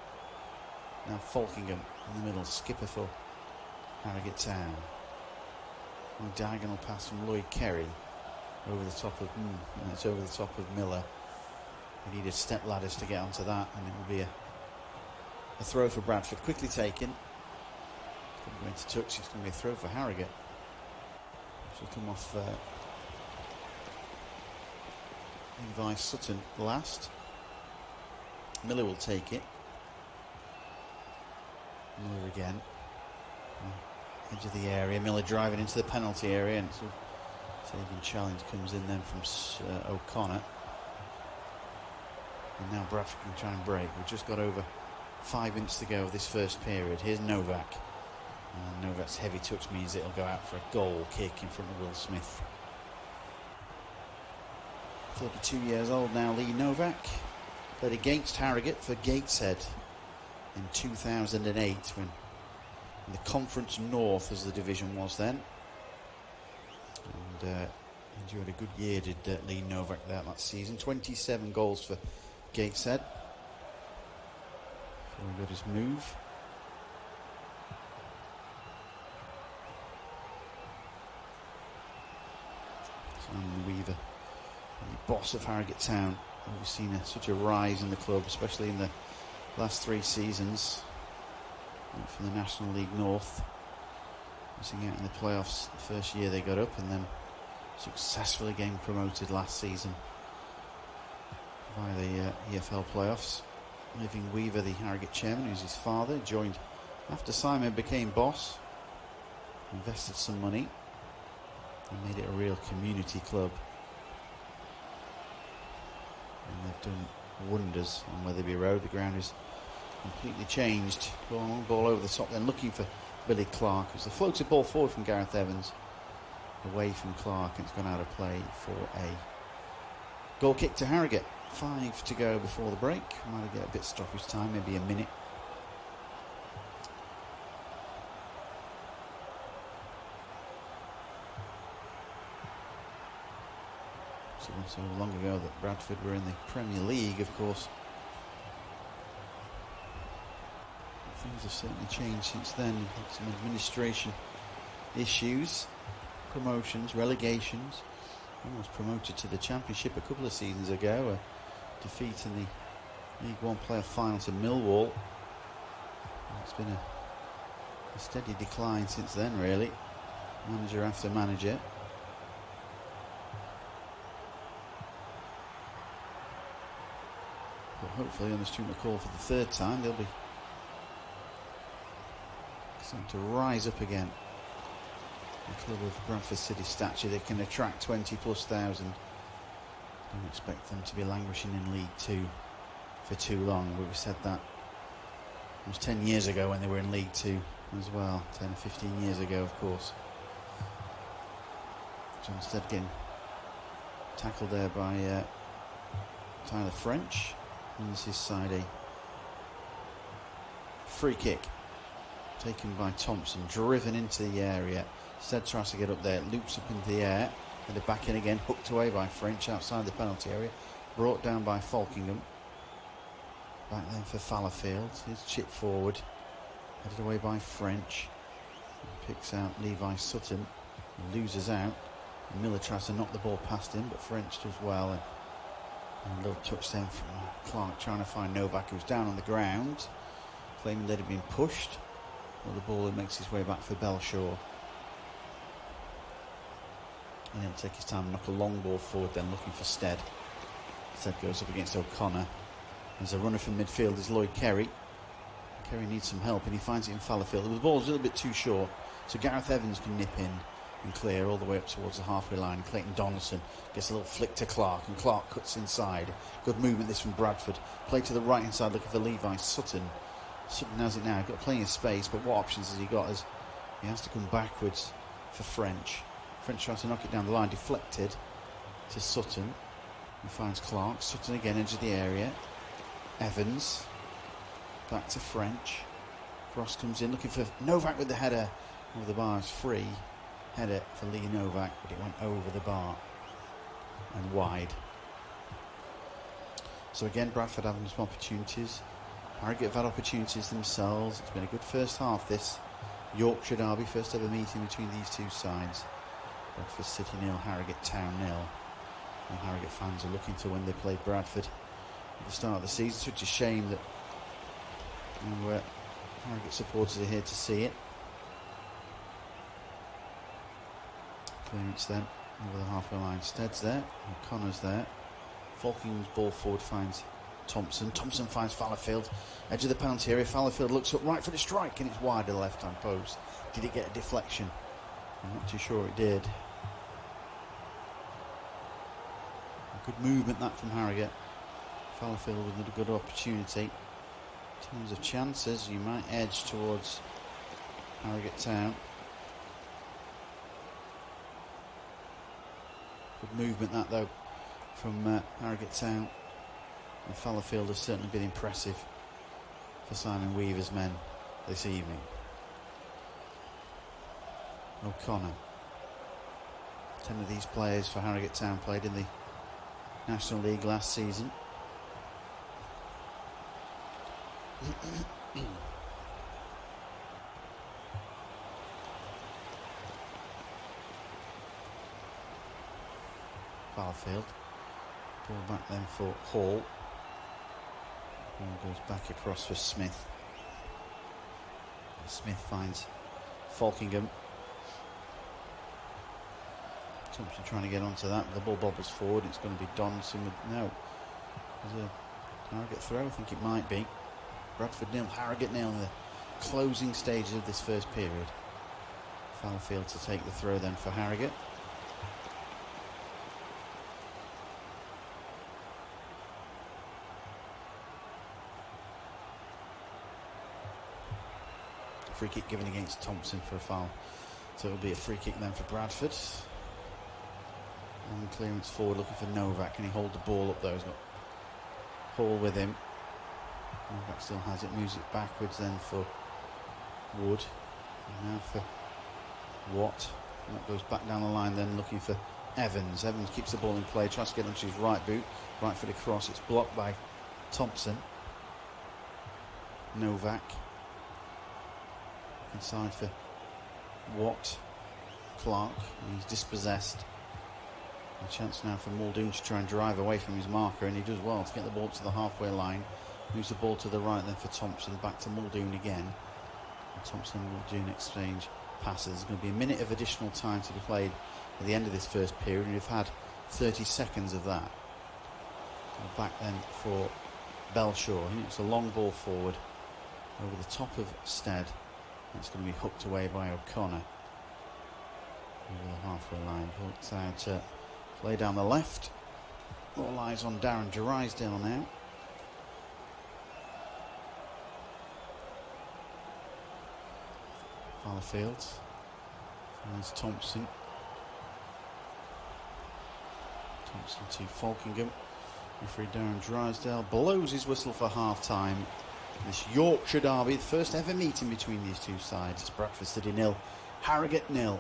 Now Falkingham in the middle, skipper for Harrogate Town. A diagonal pass from Lloyd Kerry over the top of it's over the top of Miller. He needed step ladders to get onto that, and it will be a throw for Bradford, quickly taken. It's going to touch, it's going to be a throw for Harrogate. She'll come off Levi Sutton last. Miller will take it. Miller again. Edge of the area. Miller driving into the penalty area, and it's a saving challenge comes in then from O'Connor. And now Bradford can try and break. We've just got over 5 minutes to go of this first period. Here's Novak. And Novak's heavy touch means it'll go out for a goal kick in front of Will Smith. 32 years old now, Lee Novak. Played against Harrogate for Gateshead in 2008 when in the Conference North, as the division was then. And enjoyed a good year, did Lee Novak there that season. 27 goals for Gateshead. Very good his move. Simon Weaver, the boss of Harrogate Town. We've seen such a rise in the club, especially in the last 3 seasons. Went from the National League North, missing out in the playoffs the first year they got up, and then successfully getting promoted last season via the EFL playoffs. Irving Weaver, the Harrogate chairman, who's his father, joined after Simon became boss, invested some money and made it a real community club. And they've done wonders on Wetherby Road. The ground is completely changed. Long ball over the top, then looking for Billy Clark. It's a floated ball forward from Gareth Evans, away from Clark, and it's gone out of play for a goal kick to Harrogate. 5 to go before the break. Might get a bit stoppage time, maybe a minute. So long ago that Bradford were in the Premier League, of course. Things have certainly changed since then. We've had some administration issues, promotions, relegations. Almost promoted to the Championship a couple of seasons ago. A defeat in the League One playoff final to Millwall. It's been a steady decline since then, really. Manager after manager. But hopefully on the student call for the 3rd time, they'll be starting to rise up again. A club of Bradford City stature, they can attract 20+ thousand. Don't expect them to be languishing in League Two for too long, but we said that almost 10 years ago when they were in League Two as well. 10 or 15 years ago, of course. John Stead getting tackled there by Tyler French. Wins his side a free kick taken by Thompson, driven into the area. Stead tries to get up there, loops up into the air, and they're back in again, hooked away by French outside the penalty area, brought down by Falkingham. Back then for Fallowfield, his chip forward, headed away by French, and picks out Levi Sutton, and loses out. And Miller tries to knock the ball past him, but French does well, and a little touch then from Clark trying to find Novak, who's down on the ground, claiming that he'd been pushed. Well, the ball makes his way back for Belshaw. And he'll take his time and knock a long ball forward, then looking for Stead. Stead goes up against O'Connor. There's a runner from midfield, is Lloyd Kerry. Kerry needs some help, and he finds it in Fallowfield. The ball's a little bit too short, so Gareth Evans can nip in and clear all the way up towards the halfway line. Clayton Donaldson gets a little flick to Clark, and Clark cuts inside. Good movement this from Bradford. Play to the right hand side looking for Levi Sutton. Sutton has it now, got plenty of space, but what options has he got? As he has to come backwards for French. French tries to knock it down the line, deflected to Sutton. He finds Clark. Sutton again into the area. Evans back to French. Cross comes in looking for Novak with the header over the bar. Is free. Header for Lee Novak, but it went over the bar and wide. So again, Bradford having some opportunities. Harrogate have had opportunities themselves. It's been a good first half, this Yorkshire derby, first ever meeting between these two sides. Bradford City 0, Harrogate Town 0. And Harrogate fans are looking to when they played Bradford at the start of the season. Such a shame that Harrogate supporters are here to see it. Clearance then over the halfway line. Stead's there, O'Connor's there. Falkingham's ball forward finds Thompson. Thompson finds Fallowfield, edge of the penalty area. Fallowfield looks up right for the strike, and it's wide of the left hand post. Did it get a deflection? I'm not too sure it did. A good movement that from Harrogate. Fallowfield with a good opportunity. In terms of chances, you might edge towards Harrogate Town. Good movement that though from Harrogate Town. And Fallowfield has certainly been impressive for Simon Weaver's men this evening. O'Connor. 10 of these players for Harrogate Town played in the National League last season. Fallowfield. Ball back then for Hall. Ball goes back across for Smith. Smith finds Falkingham. Thompson trying to get onto that, but the ball bobbles forward. It's going to be Donson with no. There's a target throw, I think it might be. Bradford nil, Harrogate nil in the closing stages of this first period. Fallowfield to take the throw then for Harrogate. Free kick given against Thompson for a foul. So it'll be a free kick then for Bradford. And clearance forward looking for Novak. Can he hold the ball up though? He's got Hall with him. Novak still has it, moves it backwards then for Wood. And now for Watt. And that goes back down the line then looking for Evans. Evans keeps the ball in play, tries to get onto his right boot. Right foot across, it's blocked by Thompson. Novak. Inside for Watt. Clark, he's dispossessed. A chance now for Muldoon to try and drive away from his marker, and he does well to get the ball to the halfway line. Moves the ball to the right then for Thompson, back to Muldoon again. And Thompson and Muldoon exchange passes. There's going to be a minute of additional time to be played at the end of this first period, and you've had 30 seconds of that. And back then for Belshaw. It's a long ball forward over the top of Stead. It's going to be hooked away by O'Connor over the halfway line. Hooked out play down the left. All eyes on Darren Drysdale now. Fallowfield finds Thompson. Thompson to Falkingham. Referee Darren Drysdale blows his whistle for half time. This Yorkshire derby, the first ever meeting between these two sides. It's Bradford City 0, Harrogate 0.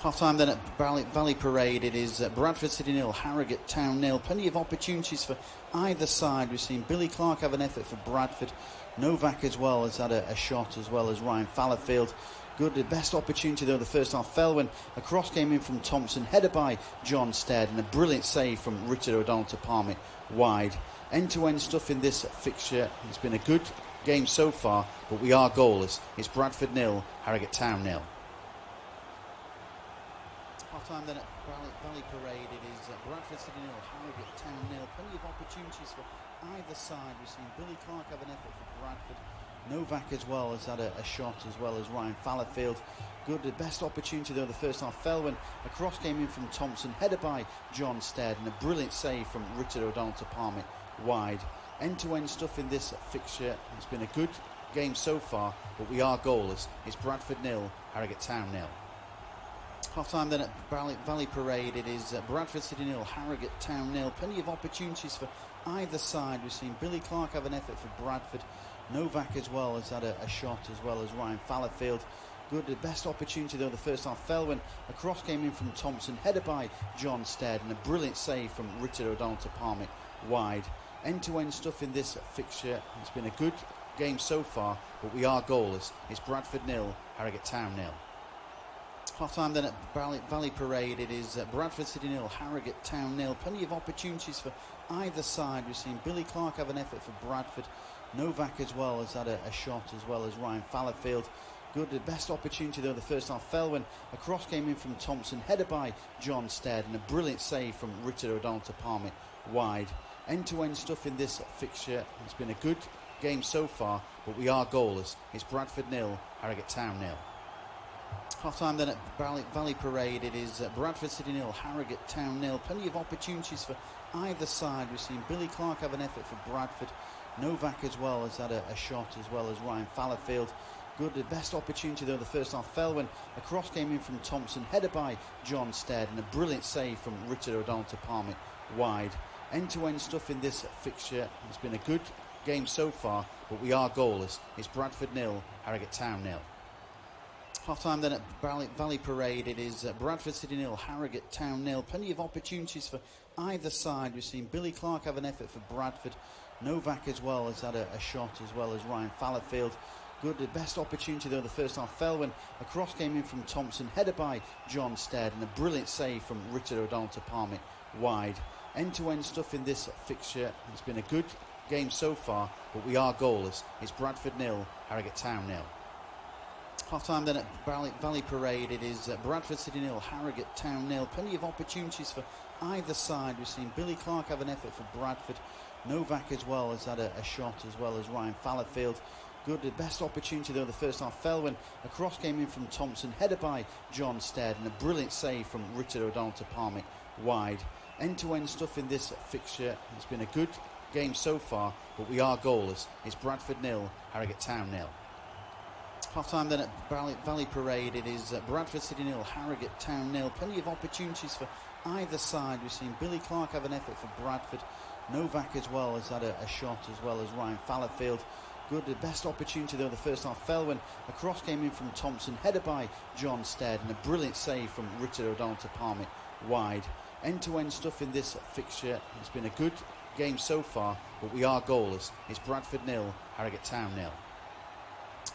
Half time then at Valley Parade. It is Bradford City 0, Harrogate Town 0. Plenty of opportunities for either side. We've seen Billy Clark have an effort for Bradford. Novak as well has had a shot, as well as Ryan Fallowfield. Good, the best opportunity though the first half fell when a cross came in from Thompson, headed by John Stead, and a brilliant save from Richard O'Donnell to palm it wide. End-to-end stuff in this fixture. It's been a good game so far, but we are goalless. It's Bradford 0, Harrogate Town 0. Half time then at Valley Parade. It is Bradford City 0, Harrogate Town 0. Plenty of opportunities for either side. We've seen Billy Clark have an effort for Bradford. Novak as well has had a shot, as well as Ryan Fallowfield. Good, the best opportunity though the first half fell when a cross came in from Thompson, headed by John Stead, and a brilliant save from Richard O'Donnell to palm it wide. End-to-end stuff in this fixture. It's been a good game so far, but we are goalless. It's Bradford 0, Harrogate Town 0. Half time then at Valley Parade. It is Bradford City 0, Harrogate Town 0. Plenty of opportunities for either side. We've seen Billy Clark have an effort for Bradford. Novak as well has had a shot, as well as Ryan Fallowfield. Good, the best opportunity though the first half fell when a cross came in from Thompson, headed by John Stead, and a brilliant save from Richard O'Donnell to palm it wide. End-to-end stuff in this fixture. It's been a good game so far, but we are goalless. It's Bradford 0, Harrogate Town 0. Half time then at Valley Parade. It is Bradford City 0, Harrogate Town 0. Plenty of opportunities for either side. We've seen Billy Clark have an effort for Bradford. Novak as well has had a shot, as well as Ryan Fallowfield. Good, the best opportunity though the first half fell when a cross came in from Thompson, headed by John Stead, and a brilliant save from Richard O'Donnell to palm it wide. End-to-end stuff in this fixture. It's been a good game so far, but we are goalless. It's Bradford 0, Harrogate Town 0. Half time then at Valley Parade. It is Bradford City 0, Harrogate Town 0. Plenty of opportunities for either side. We've seen Billy Clark have an effort for Bradford. Novak as well has had a shot, as well as Ryan Fallowfield. Good, the best opportunity though the first half fell when a cross came in from Thompson, headed by John Stead, and a brilliant save from Richard O'Donnell to palm it wide. End-to-end stuff in this fixture. It's been a good game so far, but we are goalless. It's Bradford 0, Harrogate Town 0. Half time then at Valley Parade. It is Bradford City 0, Harrogate Town 0. Plenty of opportunities for either side. We've seen Billy Clark have an effort for Bradford. Novak as well has had a shot, as well as Ryan Fallowfield. Good, the best opportunity though the first half fell when a cross came in from Thompson, headed by John Stead, and a brilliant save from Richard O'Donnell to palm it wide. End-to-end stuff in this fixture. It's been a good game so far, but we are goalless. It's Bradford 0, Harrogate Town 0. Half-time then at Valley Parade, it is Bradford City 0, Harrogate Town 0. Plenty of opportunities for either side. We've seen Billy Clark have an effort for Bradford. Novak as well has had a shot, as well as Ryan Fallowfield. Good, the best opportunity though the first half fell when a cross came in from Thompson, headed by John Stead, and a brilliant save from Richard O'Donnell to palm it wide. End-to-end stuff in this fixture. It's been a good game so far, but we are goalless. It's Bradford 0, Harrogate Town 0. Half-time then at Valley Parade, it is Bradford City 0, Harrogate Town 0. Plenty of opportunities for either side. We've seen Billy Clark have an effort for Bradford. Novak as well has had a shot, as well as Ryan Fallowfield. Good, the best opportunity though the first half fell when a cross came in from Thompson, headed by John Stead, and a brilliant save from Richard O'Donnell to palm it wide. End-to-end stuff in this fixture. It's been a good game so far, but we are goalless. It's Bradford 0, Harrogate Town 0.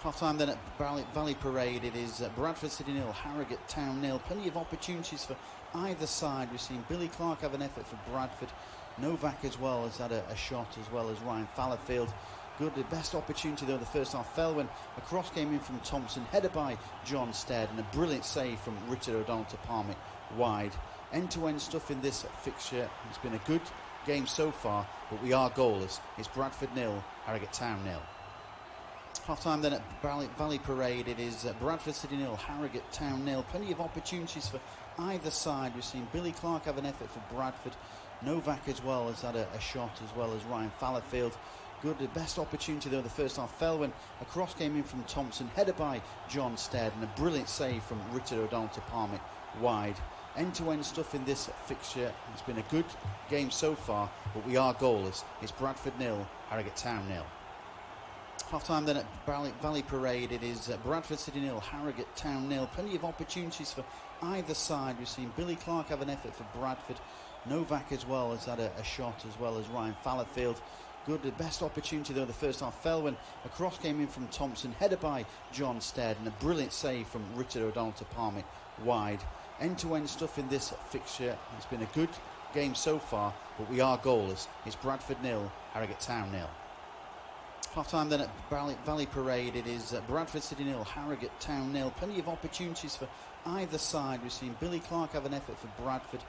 Half-time then at Valley Parade, it is Bradford City 0, Harrogate Town 0. Plenty of opportunities for either side. We've seen Billy Clark have an effort for Bradford. Novak as well has had a shot, as well as Ryan Fallowfield. Good, the best opportunity though the first half fell when a cross came in from Thompson, headed by John Stead, and a brilliant save from Richard O'Donnell to palm it wide. End-to-end stuff in this fixture. It's been a good game so far, but we are goalless. It's Bradford 0, Harrogate Town 0. Half-time then at Valley Parade, it is Bradford City 0, Harrogate Town 0. Plenty of opportunities for either side. We've seen Billy Clark have an effort for Bradford. Novak as well has had a shot, as well as Ryan Fallowfield. Good, the best opportunity though the first half fell when a cross came in from Thompson, headed by John Stead, and a brilliant save from Richard O'Donnell to palm it wide. End-to-end stuff in this fixture. It's been a good game so far, but we are goalless. It's Bradford 0, Harrogate Town 0. Half-time then at Valley Parade, it is Bradford City 0, Harrogate Town 0. Plenty of opportunities for either side. We've seen Billy Clark have an effort for Bradford. Novak as well has had a shot, as well as Ryan Fallowfield. Good, the best opportunity though the first half fell when a cross came in from Thompson, headed by John Stead, and a brilliant save from Richard O'Donnell to palm it wide. End-to-end stuff in this fixture. It's been a good game so far, but we are goalless. It's Bradford 0, Harrogate Town 0. Half-time then at Valley Parade, it is Bradford City 0, Harrogate Town 0. Plenty of opportunities for either side. We've seen Billy Clark have an effort for Bradford.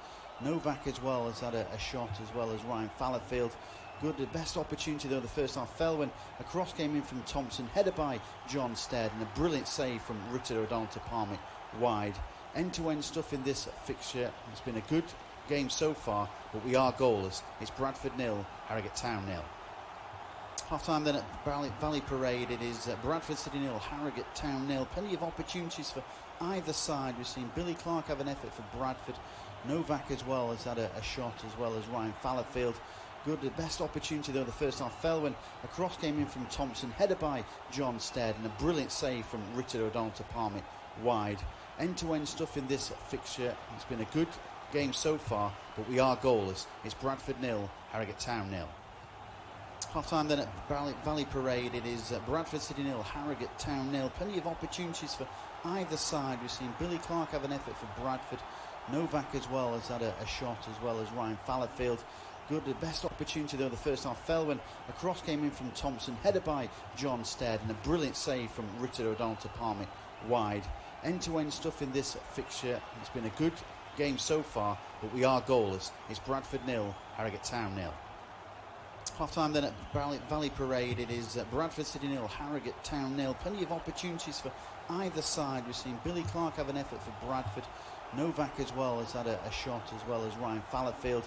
Novak as well has had a shot, as well as Ryan Fallowfield. Good, the best opportunity though the first half fell when a cross came in from Thompson, headed by John Stead, and a brilliant save from Richard O'Donnell to palm it wide. End-to-end stuff in this fixture. It's been a good game so far, but we are goalless. It's Bradford 0, Harrogate Town 0. Half-time then at Valley Parade, it is Bradford City 0, Harrogate Town 0. Plenty of opportunities for either side. We've seen Billy Clark have an effort for Bradford. Novak as well has had a shot, as well as Ryan Fallowfield. Good, the best opportunity though the first half fell when a cross came in from Thompson, headed by John Stead, and a brilliant save from Richard O'Donnell to palm it wide. End-to-end stuff in this fixture. It's been a good game so far, but we are goalless. It's Bradford 0, Harrogate Town 0. Half-time then at Valley Parade, it is Bradford City 0, Harrogate Town 0. Plenty of opportunities for either side. We've seen Billy Clark have an effort for Bradford. Novak as well has had a shot, as well as Ryan Fallowfield. Good, the best opportunity though the first half fell when a cross came in from Thompson, headed by John Stead, and a brilliant save from Richard O'Donnell to palm it wide. End-to-end stuff in this fixture. It's been a good game so far, but we are goalless. It's Bradford 0, Harrogate Town 0. Half-time then at Valley Parade, it is Bradford City 0, Harrogate Town 0. Plenty of opportunities for either side. We've seen Billy Clark have an effort for Bradford. Novak as well has had a shot, as well as Ryan Fallowfield.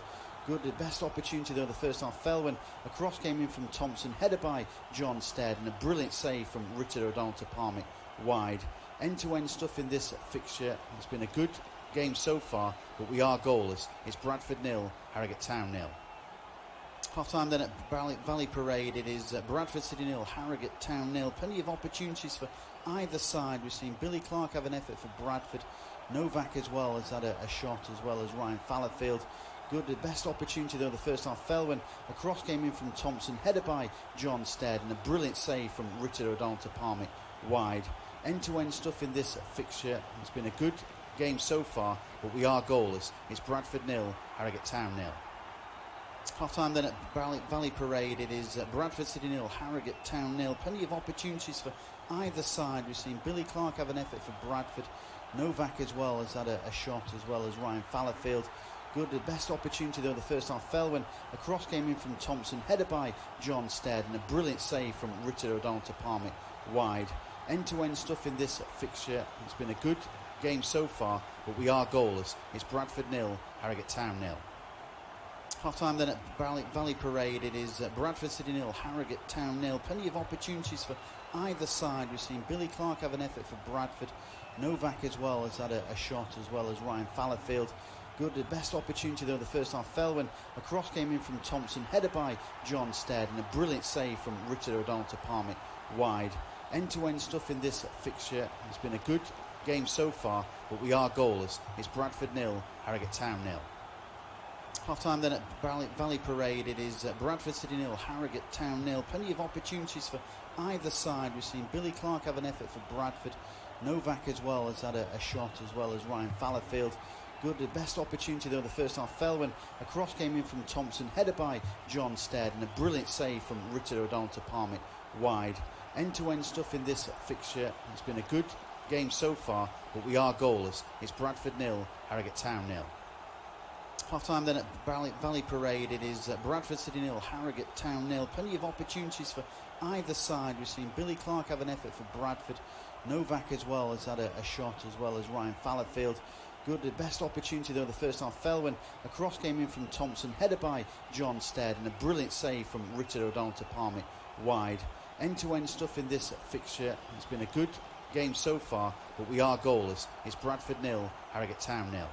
Good, the best opportunity though the first half fell when a cross came in from Thompson, headed by John Stead, and a brilliant save from Richard O'Donnell to palm it wide. End-to-end stuff in this fixture. It's been a good game so far, but we are goalless. It's Bradford 0, Harrogate Town 0. Half-time then at Valley Parade, it is Bradford City 0, Harrogate Town 0. Plenty of opportunities for either side. We've seen Billy Clark have an effort for Bradford. Novak as well has had a shot, as well as Ryan Fallowfield. Good, the best opportunity though the first half fell when a cross came in from Thompson, headed by John Stead, and a brilliant save from Richard O'Donnell to palm it wide. End-to-end stuff in this fixture. It's been a good game so far, but we are goalless. It's Bradford 0, Harrogate Town 0. Half-time then at Valley Parade, it is Bradford City 0, Harrogate Town 0. Plenty of opportunities for either side. We've seen Billy Clark have an effort for Bradford. Novak as well has had a shot, as well as Ryan Fallowfield. Good, the best opportunity though the first half fell when a cross came in from Thompson, headed by John Stead, and a brilliant save from Richard O'Donnell to palm it wide. End-to-end stuff in this fixture. It's been a good game so far, but we are goalless. It's Bradford 0, Harrogate Town 0. Half-time then at Valley Parade, it is Bradford City 0, Harrogate Town 0. Plenty of opportunities for either side. We've seen Billy Clark have an effort for Bradford. Novak as well has had a shot, as well as Ryan Fallowfield. Good, the best opportunity though the first half fell when a cross came in from Thompson, headed by John Stead, and a brilliant save from Richard O'Donnell to palm it wide. End-to-end stuff in this fixture. It's been a good game so far, but we are goalless. It's Bradford 0, Harrogate Town 0. Half-time then at Valley Parade, it is Bradford City 0, Harrogate Town 0. Plenty of opportunities for either side. We've seen Billy Clark have an effort for Bradford. Novak as well has had a shot, as well as Ryan Fallowfield. Good, the best opportunity though the first half fell when a cross came in from Thompson, headed by John Stead, and a brilliant save from Richard O'Donnell to palm it wide. End-to-end stuff in this fixture. It's been a good game so far, but we are goalless. It's Bradford 0, Harrogate Town 0. Half-time then at Valley Parade, it is Bradford City 0, Harrogate Town 0. Plenty of opportunities for either side. We've seen Billy Clark have an effort for Bradford. Novak as well has had a shot, as well as Ryan Fallowfield. Good, the best opportunity though the first half fell when a cross came in from Thompson, headed by John Stead, and a brilliant save from Richard O'Donnell to palm it wide. End-to-end stuff in this fixture. It's been a good game so far, but we are goalless. It's Bradford 0, Harrogate Town 0.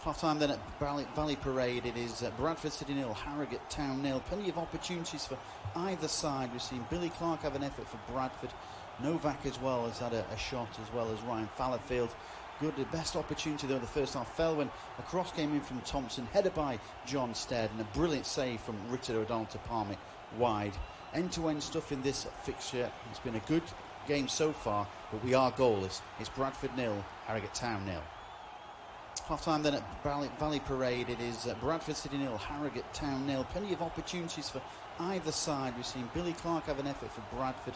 Half-time then at Valley Parade, it is Bradford City 0, Harrogate Town 0. Plenty of opportunities for either side. We've seen Billy Clark have an effort for Bradford. Novak as well has had a shot, as well as Ryan Fallowfield. Good, the best opportunity though the first half fell when a cross came in from Thompson, headed by John Stead, and a brilliant save from Richard O'Donnell to palm it wide. End-to-end stuff in this fixture. It's been a good game so far, but we are goalless. It's Bradford 0, Harrogate Town 0. Half-time then at Valley Parade, it is Bradford City 0, Harrogate Town 0. Plenty of opportunities for either side. We've seen Billy Clark have an effort for Bradford.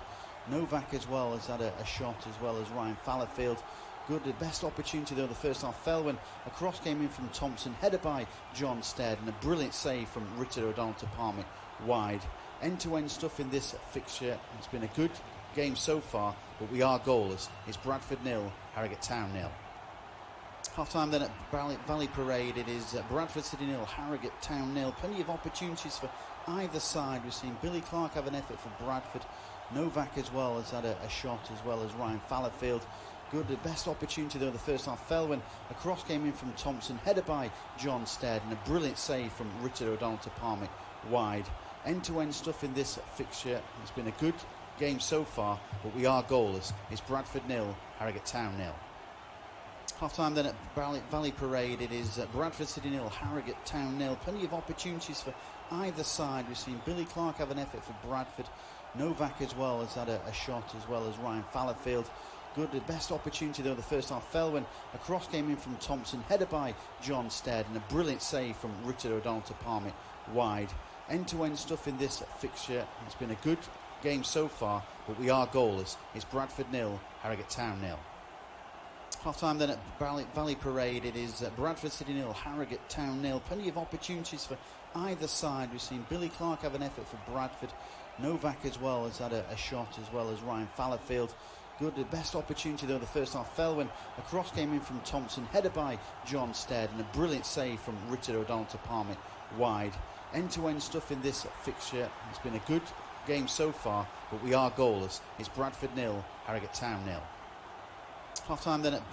Novak as well has had a shot, as well as Ryan Fallowfield. Good, the best opportunity though the first half fell when a cross came in from Thompson, headed by John Stead, and a brilliant save from Richard O'Donnell to palm it wide. End-to-end stuff in this fixture. It's been a good game so far, but we are goalless. It's Bradford 0, Harrogate Town 0. Half-time then at Valley Parade, it is Bradford City 0, Harrogate Town 0. Plenty of opportunities for either side. We've seen Billy Clark have an effort for Bradford. Novak as well has had a shot, as well as Ryan Fallowfield. Good, the best opportunity though the first half fell when a cross came in from Thompson, headed by John Stead, and a brilliant save from Richard O'Donnell to palm it wide. End-to-end stuff in this fixture. It's been a good game so far, but we are goalless. It's Bradford 0, Harrogate Town 0. Half-time then at Valley Parade, it is Bradford City 0, Harrogate Town 0. Plenty of opportunities for either side. We've seen Billy Clark have an effort for Bradford. Novak as well has had a shot, as well as Ryan Fallowfield. Good, the best opportunity though the first half fell when a cross came in from Thompson, headed by John Stead, and a brilliant save from Richard O'Donnell to palm it wide. End-to-end stuff in this fixture. It's been a good game so far, but we are goalless. It's Bradford 0, Harrogate Town 0. Half-time then at Valley Parade, it is Bradford City 0, Harrogate Town 0. Plenty of opportunities for either side. We've seen Billy Clark have an effort for Bradford. Novak as well has had a shot, as well as Ryan Fallowfield. Good, the best opportunity though the first half fell when a cross came in from Thompson, headed by John Stead, and a brilliant save from Richard O'Donnell to palm it wide. End-to-end stuff in this fixture. It's been a good game so far, but we are goalless. It's Bradford 0, Harrogate Town 0. Half-time then at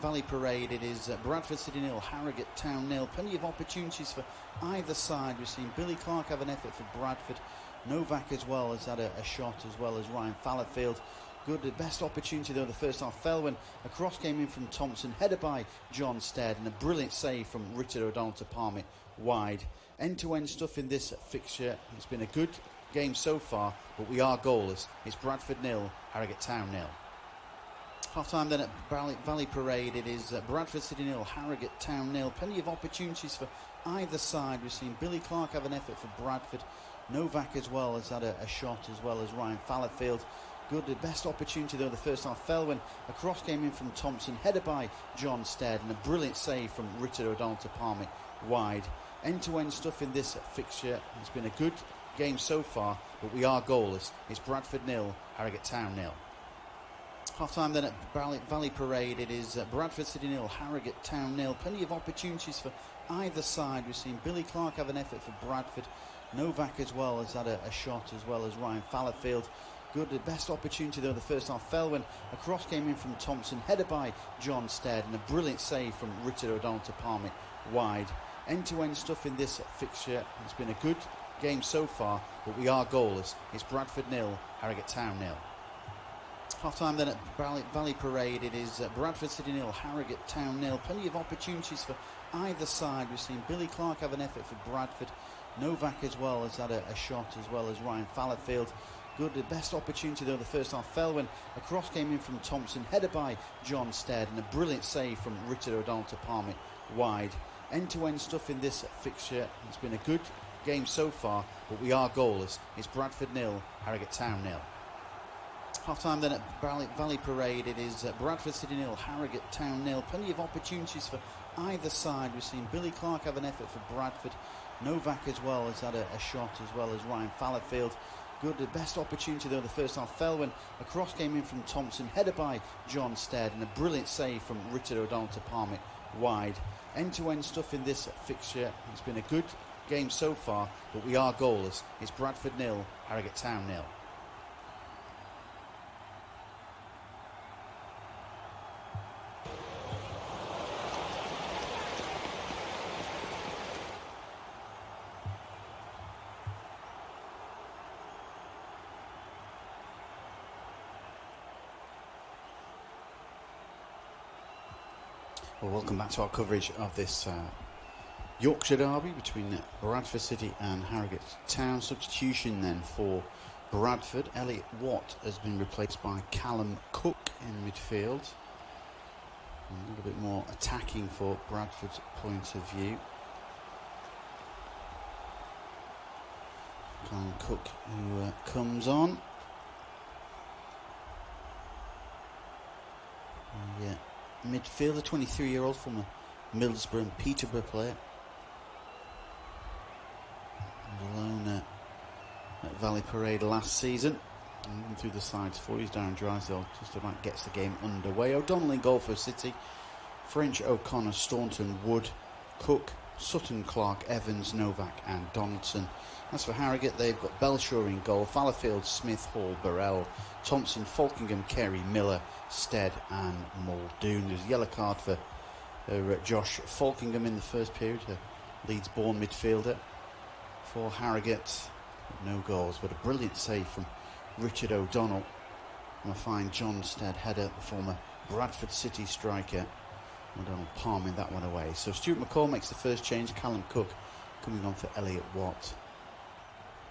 Valley Parade, it is Bradford City 0, Harrogate Town 0. Plenty of opportunities for either side. We've seen Billy Clark have an effort for Bradford. Novak as well has had a shot, as well as Ryan Fallowfield. Good, the best opportunity though the first half fell when a cross came in from Thompson, headed by John Stead, and a brilliant save from Richard O'Donnell to palm it wide. End-to-end stuff in this fixture. It's been a good game so far, but we are goalless. It's Bradford 0, Harrogate Town 0. Half time then at Valley Parade. It is Bradford City 0, Harrogate Town 0. Plenty of opportunities for either side. We've seen Billy Clark have an effort for Bradford. Novak as well has had a shot, as well as Ryan Fallowfield. Good, the best opportunity though the first half fell when a cross came in from Thompson, headed by John Stead, and a brilliant save from Richard O'Donnell to palm it wide. End-to-end stuff in this fixture. It's been a good game so far, but we are goalless. It's Bradford 0, Harrogate Town 0. Half time then at Valley Parade. It is Bradford City 0, Harrogate Town 0. Plenty of opportunities for either side. We've seen Billy Clark have an effort for Bradford. Novak as well has had a shot, as well as Ryan Fallowfield. Good, the best opportunity though the first half fell when a cross came in from Thompson, headed by John Stead, and a brilliant save from Richard O'Donnell to palm it wide. End-to-end stuff in this fixture. It's been a good game so far, but we are goalless. It's Bradford 0, Harrogate Town 0. Half time then at Valley Parade. It is Bradford City 0, Harrogate Town 0. Plenty of opportunities for either side. We've seen Billy Clark have an effort for Bradford. Novak as well has had a shot, as well as Ryan Fallowfield. Good, the best opportunity though the first half fell when a cross came in from Thompson, headed by John Stead, and a brilliant save from Richard O'Donnell to palm it wide. End-to-end stuff in this fixture. It's been a good game so far, but we are goalless. It's Bradford 0, Harrogate Town 0. Half time then at Valley Parade. It is Bradford City 0, Harrogate Town 0. Plenty of opportunities for either side. We've seen Billy Clark have an effort for Bradford. Novak as well has had a shot, as well as Ryan Fallowfield. Good, the best opportunity though the first half fell when a cross came in from Thompson, headed by John Stead, and a brilliant save from Richard O'Donnell to palm it wide. End-to-end stuff in this fixture. It's been a good game so far, but we are goalless. It's Bradford 0, Harrogate Town 0. Well, welcome back to our coverage of this Yorkshire derby between Bradford City and Harrogate Town. Substitution then for Bradford. Elliot Watt has been replaced by Callum Cook in midfield. A little bit more attacking for Bradford's point of view. Callum Cook, who comes on. Yeah. Midfielder, 23-year-old from a Middlesbrough and Peterborough player. Alone at Valley Parade last season. Moving through the sides for his Darren Drysdale just about gets the game underway. O'Donnell in goal for City. French, O'Connor, Staunton, Wood, Cook, Sutton, Clark, Evans, Novak and Donaldson. As for Harrogate, they've got Belshaw in goal, Fallowfield, Smith, Hall, Burrell, Thompson, Falkingham, Kerry, Miller, Stead and Muldoon. There's a yellow card for Josh Falkingham in the first period, a Leeds-born midfielder for Harrogate. No goals, but a brilliant save from Richard O'Donnell and a fine John Stead header, the former Bradford City striker. O'Donnell palming that one away. So Stuart McCall makes the first change. Callum Cook coming on for Elliot Watt.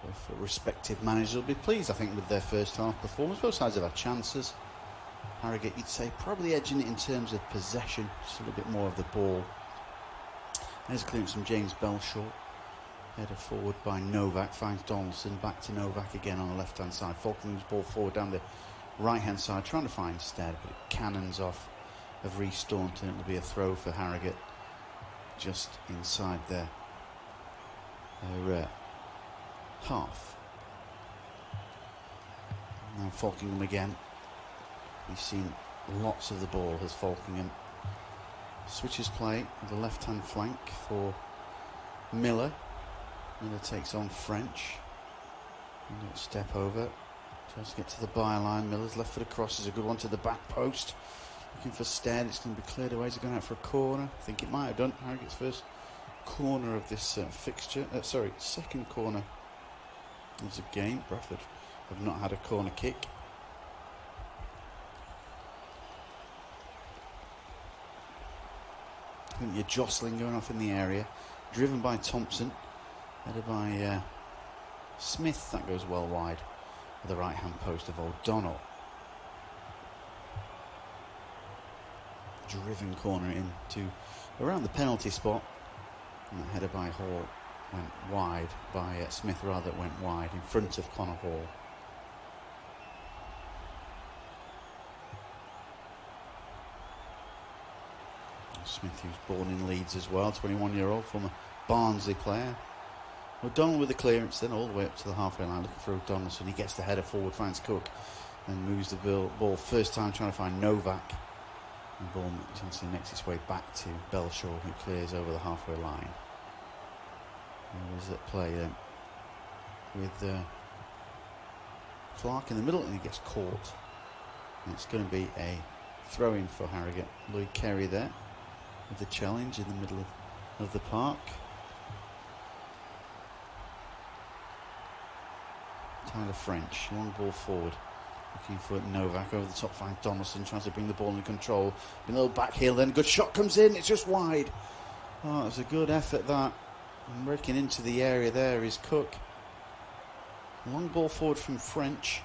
Both respective managers will be pleased, I think, with their first half performance. Both sides have had chances. Harrogate, you'd say, probably edging it in terms of possession, just a little bit more of the ball. There's a clearance from James Belshaw. Header forward by Novak, finds Donaldson, back to Novak again on the left-hand side. Falkland's ball forward down the right-hand side, trying to find Stead, but it cannons off of Rhys Staunton. It'll be a throw for Harrogate, just inside their half. Now Falkingham again. We've seen lots of the ball as Falkingham switches play with the left-hand flank for Miller. Miller takes on French. A little step over. Tries to get to the byline. Miller's left foot across is a good one to the back post. Looking for Stead. It's going to be cleared away. He's going out for a corner. I think it might have done. Harrogate's first corner of this fixture. Second corner of the game. Bradford have not had a corner kick. I think you're jostling going off in the area. Driven by Thompson. Headed by Smith. That goes well wide. At the right hand post of O'Donnell. driven corner into around the penalty spot. And that header by Hall went wide, by Smith rather, went wide in front of Connor Hall. Smith, who's born in Leeds as well, 21-year-old, former Barnsley player. O'Donnell with the clearance, then all the way up to the halfway line, looking for O'Donnell. He gets the header forward, finds Cook, and moves the ball first time trying to find Novak. The ball makes its way back to Belshaw, who clears over the halfway line. There is at play then with Clark in the middle, and he gets caught. And it's going to be a throw-in for Harrogate. Lloyd Kerry there with the challenge in the middle of the park. Tyler French, long ball forward, looking for Novak over the top, finds Donaldson, tries to bring the ball under control. A little back heel, then a good shot comes in, it's just wide. Oh, it was a good effort that. And working into the area there is Cook. Long ball forward from French.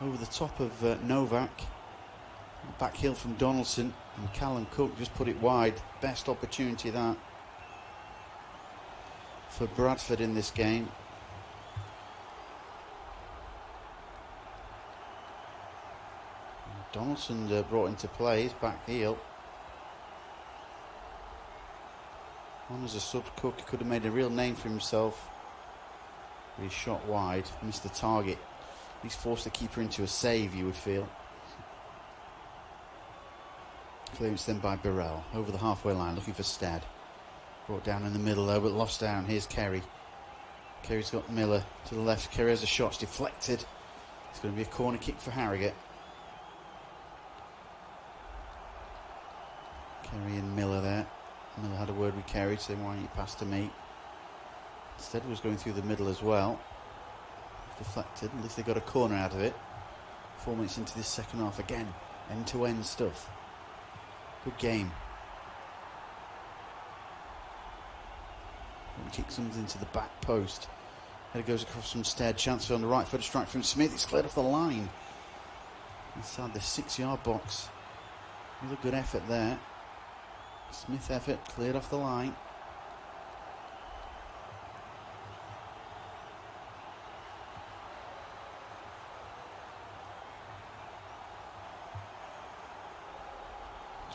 Over the top of Novak. Back heel from Donaldson, and Callum Cook just put it wide. Best opportunity that for Bradford in this game. Donaldson brought into play his back heel. On as a sub, Cook could have made a real name for himself. But he shot wide, missed the target. He's forced the keeper into a save, you would feel. Clearance then by Burrell, over the halfway line, looking for Stead. Brought down in the middle though, but lost down. Here's Kerry. Kerry's got Miller to the left. Kerry has a shot, it's deflected. It's going to be a corner kick for Harrogate. Kerry and Miller there. Miller had a word with Kerry, saying, why don't you pass to me? Stead was going through the middle as well. Deflected, at least they got a corner out of it. 4 minutes into this second half again. End-to-end stuff. Good game. Kick comes into the back post. Header goes across from Stead. Chance on the right foot, strike from Smith. It's cleared off the line. Inside the 6-yard box. Another good effort there. Smith effort, cleared off the line.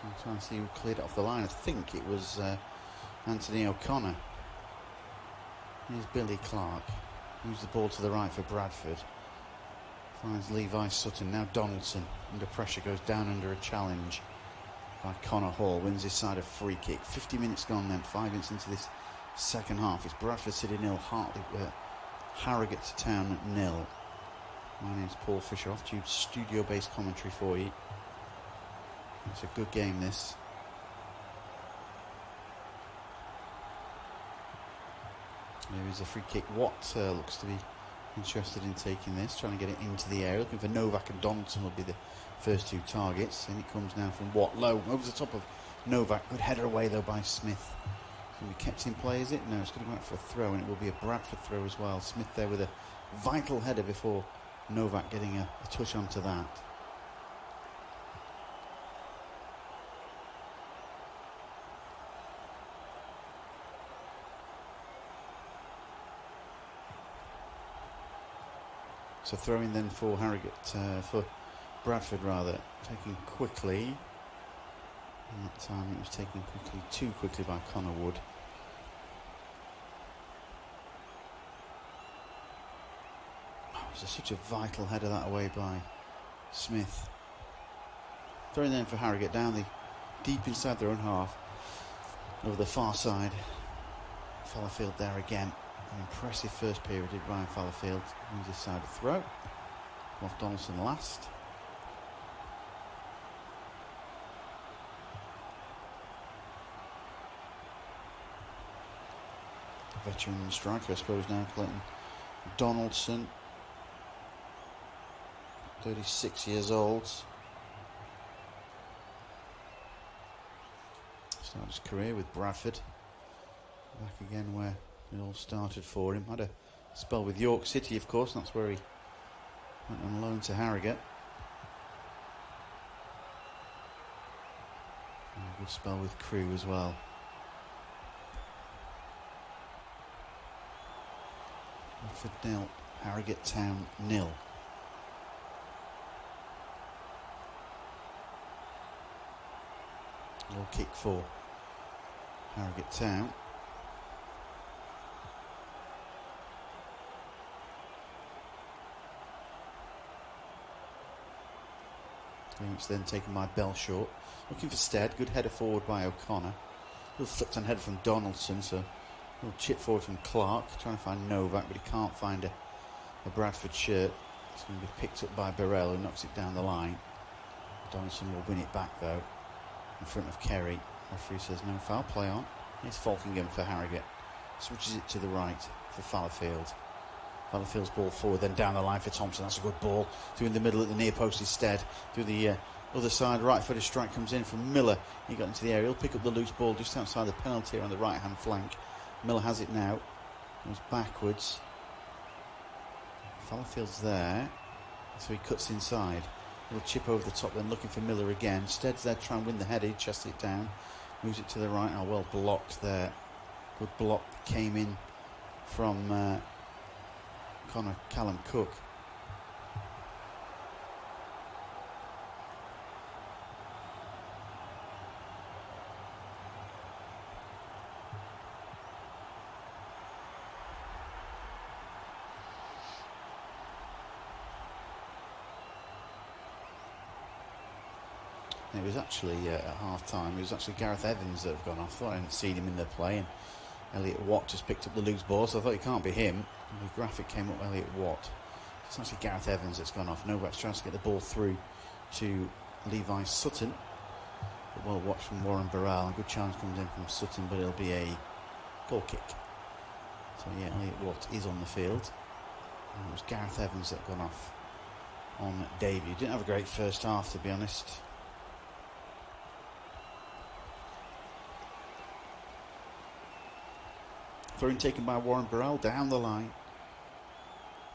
I'm trying to see who cleared it off the line. I think it was Anthony O'Connor. Here's Billy Clark. Moves the ball to the right for Bradford. Finds Levi Sutton. Now Donaldson under pressure, goes down under a challenge by Connor Hall. Wins his side a free kick. 50 minutes gone then. 5 minutes into this second half. It's Bradford City 0, Harrogate Town 0. My name's Paul Fisher. Off to studio-based commentary for you. It's a good game, this. There is a free kick. Watt looks to be interested in taking this, trying to get it into the area. Looking for Novak, and Donaldson will be the first two targets. And it comes now from Watt. Low, over the top of Novak. Good header away, though, by Smith. Can be kept in play, is it? No, it's going to go out for a throw, and it will be a Bradford throw as well. Smith there with a vital header before Novak getting a touch onto that. So throwing then for Harrogate, for Bradford rather, taken quickly. And that time it was taken quickly, too quickly by Connor Wood. Oh, it was such a vital header that away by Smith. Throwing then for Harrogate down the deep inside their own half, over the far side. Fallowfield there again. An impressive first period did Ryan Fallowfield. Wins his side a throw. Off Donaldson last. Veteran striker, I suppose, now, Clinton Donaldson. 36 years old. Started his career with Bradford. Back again where it all started for him. Had a spell with York City, of course, and that's where he went on loan to Harrogate. Good spell with Crew as well. Bradford 0, Harrogate Town 0. Goal kick for Harrogate Town. It's then taken by Belshaw. Looking for Stead. Good header forward by O'Connor. A little flipped on header from Donaldson. So a little chip forward from Clark. Trying to find Novak, but he can't find a Bradford shirt. It's going to be picked up by Burrell, who knocks it down the line. Donaldson will win it back though, in front of Kerry. Referee says no foul, play on. Here's Falkingham for Harrogate. Switches it to the right for Fallowfield. Fallowfield's ball forward, then down the line for Thompson. That's a good ball. Through in the middle at the near post instead. Through the other side, right footed strike comes in from Miller. He got into the area. He'll pick up the loose ball just outside the penalty area on the right hand flank. Miller has it now. Goes backwards. Fallowfield's there. So he cuts inside. Little chip over the top, then looking for Miller again. Stead's there trying to win the header. He chests it down. Moves it to the right. Oh, well blocked there. Good block came in from Callum Cook. It was actually at half time, it was actually Gareth Evans that have gone off. I thought I hadn't seen him in there playing. Elliot Watt just picked up the loose ball, so I thought it can't be him. The graphic came up Elliot Watt. It's actually Gareth Evans that's gone off. Novak's trying to get the ball through to Levi Sutton. But well watched from Warren Burrell. A good challenge comes in from Sutton, but it'll be a goal kick. So yeah, Elliot Watt is on the field. And it was Gareth Evans that gone off on debut. Didn't have a great first half, to be honest. Throw-in taken by Warren Burrell down the line.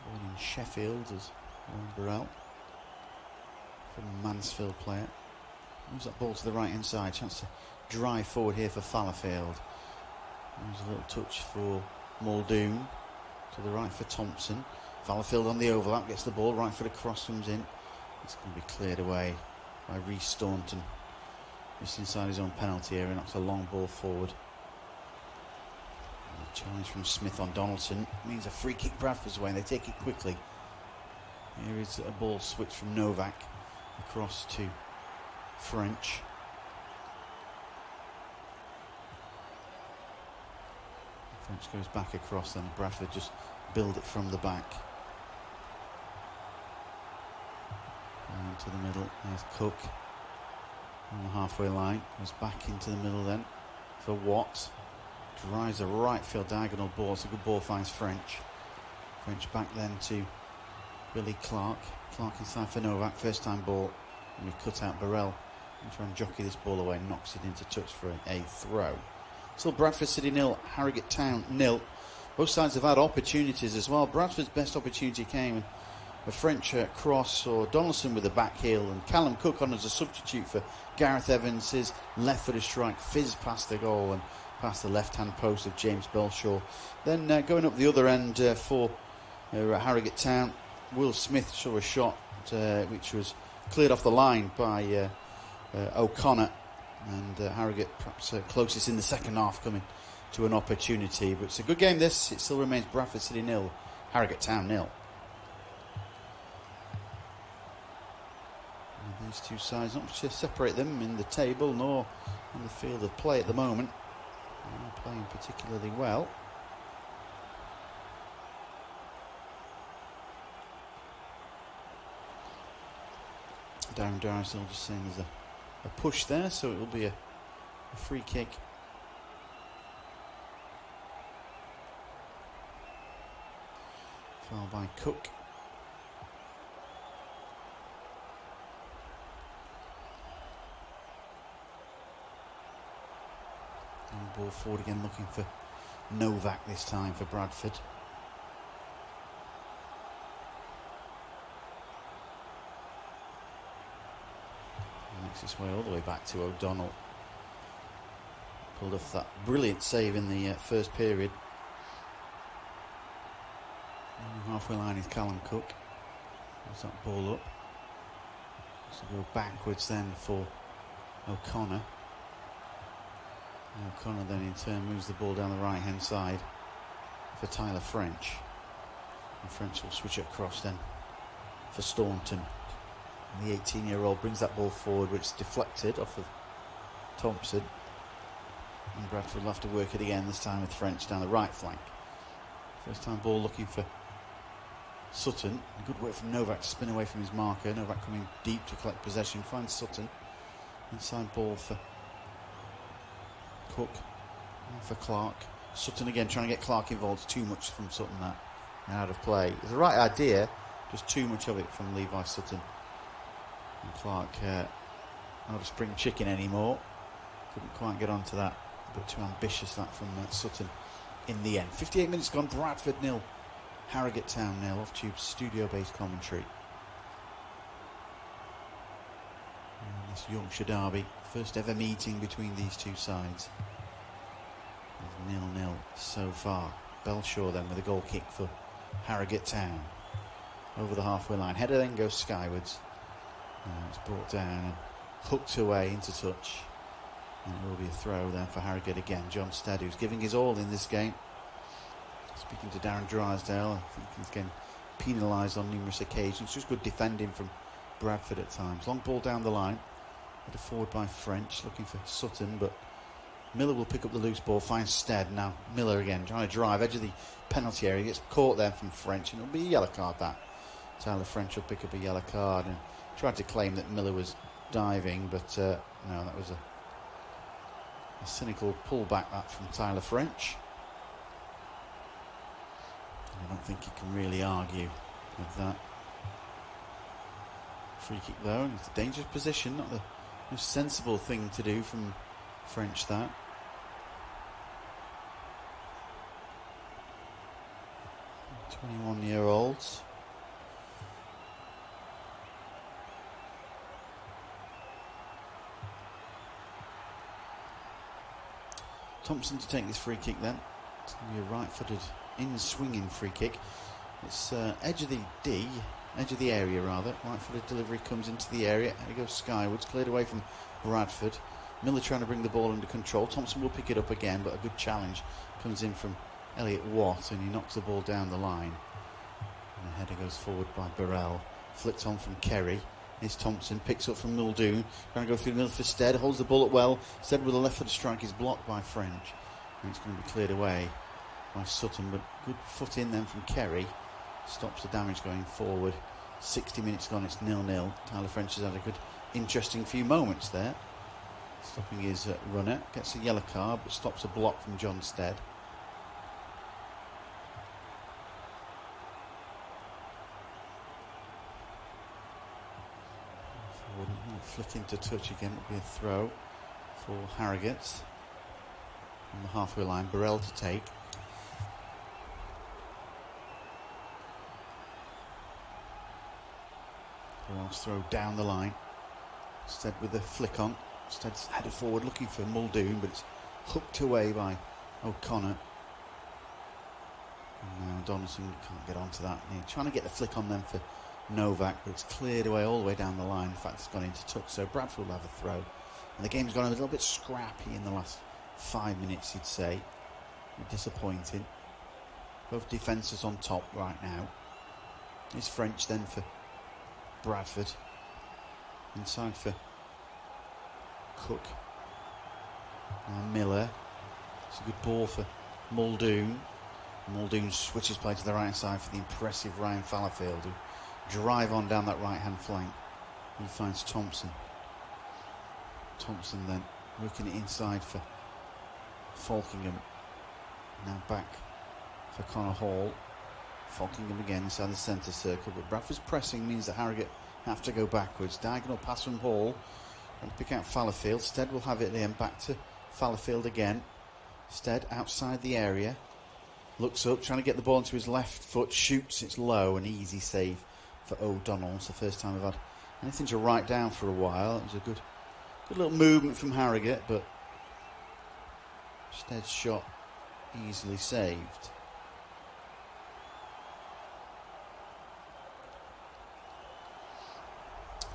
Born in Sheffield as Warren Burrell, from Mansfield player. Moves that ball to the right hand side. Chance to drive forward here for Fallowfield. There's a little touch for Muldoon. To the right for Thompson. Fallowfield on the overlap, gets the ball. Right foot across, comes in. It's going to be cleared away by Rhys Staunton. Just inside his own penalty area. Knocks a long ball forward. Challenge from Smith on Donaldson means a free kick Bradford's way, and they take it quickly. Here is a ball switch from Novak across to French. French goes back across, then Bradford just build it from the back. And to the middle, there's Cook on the halfway line. Goes back into the middle then for Watt. Drives a right field diagonal ball. It's a good ball, finds French. French back then to Billy Clark. Clark inside for Novak. First time ball. And we cut out Burrell and try and jockey this ball away. Knocks it into touch for a throw. Still Bradford City 0, Harrogate Town 0. Both sides have had opportunities as well. Bradford's best opportunity came a French cross, or Donaldson with a back heel, and Callum Cook on as a substitute for Gareth Evans. His left-footed strike fizzed past the goal and past the left-hand post of James Belshaw. Then going up the other end for Harrogate Town, Will Smith saw a shot which was cleared off the line by O'Connor, and Harrogate perhaps closest in the second half coming to an opportunity. But it's a good game this. It still remains Bradford City 0, Harrogate Town 0. And these two sides, not to separate them in the table nor in the field of play at the moment. They're playing particularly well. Darren Darrell just saying there's a push there, so it will be a free kick. Foul by Cook. And ball forward again, looking for Novak this time for Bradford. Makes its way all the way back to O'Donnell. Pulled off that brilliant save in the first period. On the halfway line is Callum Cook. Puts that ball up. So go backwards then for O'Connor. And O'Connor then in turn moves the ball down the right hand side for Tyler French. And French will switch it across then for Staunton. And the 18-year-old brings that ball forward, which is deflected off of Thompson. And Bradford will have to work it again, this time with French down the right flank. First time ball looking for Sutton. Good work from Novak to spin away from his marker. Novak coming deep to collect possession. Finds Sutton. Inside ball for Cook. And for Clark. Sutton again trying to get Clark involved. It's too much from Sutton that. Out of play. It's the right idea. Just too much of it from Levi Sutton. And Clark not a spring chicken anymore. Couldn't quite get onto that. A bit too ambitious that from Sutton in the end. 58 minutes gone. Bradford 0. Harrogate Town 0. Off Tube studio-based commentary. And this Yorkshire derby. First ever meeting between these two sides. 0-0 so far. Belshaw then with a goal kick for Harrogate Town. Over the halfway line. Header then goes skywards. It's brought down and hooked away into touch. And it will be a throw then for Harrogate again. John Stead, who's giving his all in this game. Speaking to Darren Drysdale, I think he's getting penalised on numerous occasions. Just good defending from Bradford at times. Long ball down the line. Headed forward by French, looking for Sutton, but Miller will pick up the loose ball, finds Stead. Now Miller again, trying to drive, edge of the penalty area. He gets caught there from French, and it'll be a yellow card that. Tyler French will pick up a yellow card and tried to claim that Miller was diving, but no, that was a cynical pullback that from Tyler French. I don't think he can really argue with that. Free kick though, and it's a dangerous position, not the most sensible thing to do from French that. "21-year-olds. Thompson to take this free kick then. It's going to be a right-footed in-swinging free kick. It's edge of the area rather. Right-footed delivery comes into the area and it goes skywards, cleared away from Bradford. Miller trying to bring the ball under control. Thompson will pick it up again, but a good challenge comes in from Elliot Watt and he knocks the ball down the line. And the header goes forward by Burrell. Flicked on from Kerry. Here's Thompson, picks up from Muldoon, trying to go through the middle for Stead, holds the ball up well. Stead with a left foot strike is blocked by French. And it's going to be cleared away by Sutton, but good foot in then from Kerry. Stops the damage going forward. 60 minutes gone, it's 0-0. Tyler French has had a good, interesting few moments there. Stopping his runner, gets a yellow card, but stops a block from John Stead. Flick into touch again, it'll be a throw for Harrogate. On the halfway line, Burrell to take. Burrell's throw down the line. Stead with the flick on. Stead's headed forward looking for Muldoon, but it's hooked away by O'Connor. And now Donaldson can't get onto that. He's trying to get the flick on them for Novak, but it's cleared away all the way down the line. In fact, it's gone into touch, so Bradford will have a throw. And the game's gone a little bit scrappy in the last 5 minutes, you'd say. Disappointing. Both defences on top right now. It's French then for Bradford. Inside for Cook. Now Miller. It's a good ball for Muldoon. Muldoon switches play to the right side for the impressive Ryan Fallowfield, who drive on down that right hand flank. He finds Thompson. Thompson then working it inside for Falkingham. Now back for Connor Hall. Falkingham again inside the centre circle, but Bradford's pressing means that Harrogate have to go backwards. Diagonal pass from Hall and pick out Fallowfield. Stead will have it then, back to Fallowfield again. Stead outside the area, looks up, trying to get the ball into his left foot, shoots, it's low, an easy save for O'Donnell. It's the first time I've had anything to write down for a while. It was a good little movement from Harrogate, but Stead's shot easily saved.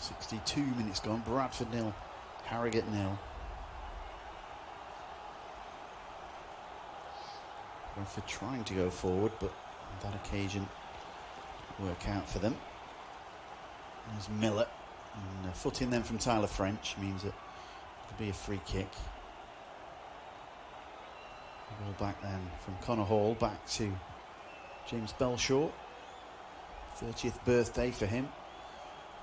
.62 minutes gone. Bradford 0, Harrogate 0. Bradford trying to go forward, but on that occasion work out for them. There's Miller, and a foot in then from Tyler French means it could be a free kick. Ball back then from Connor Hall back to James Belshaw. 30th birthday for him.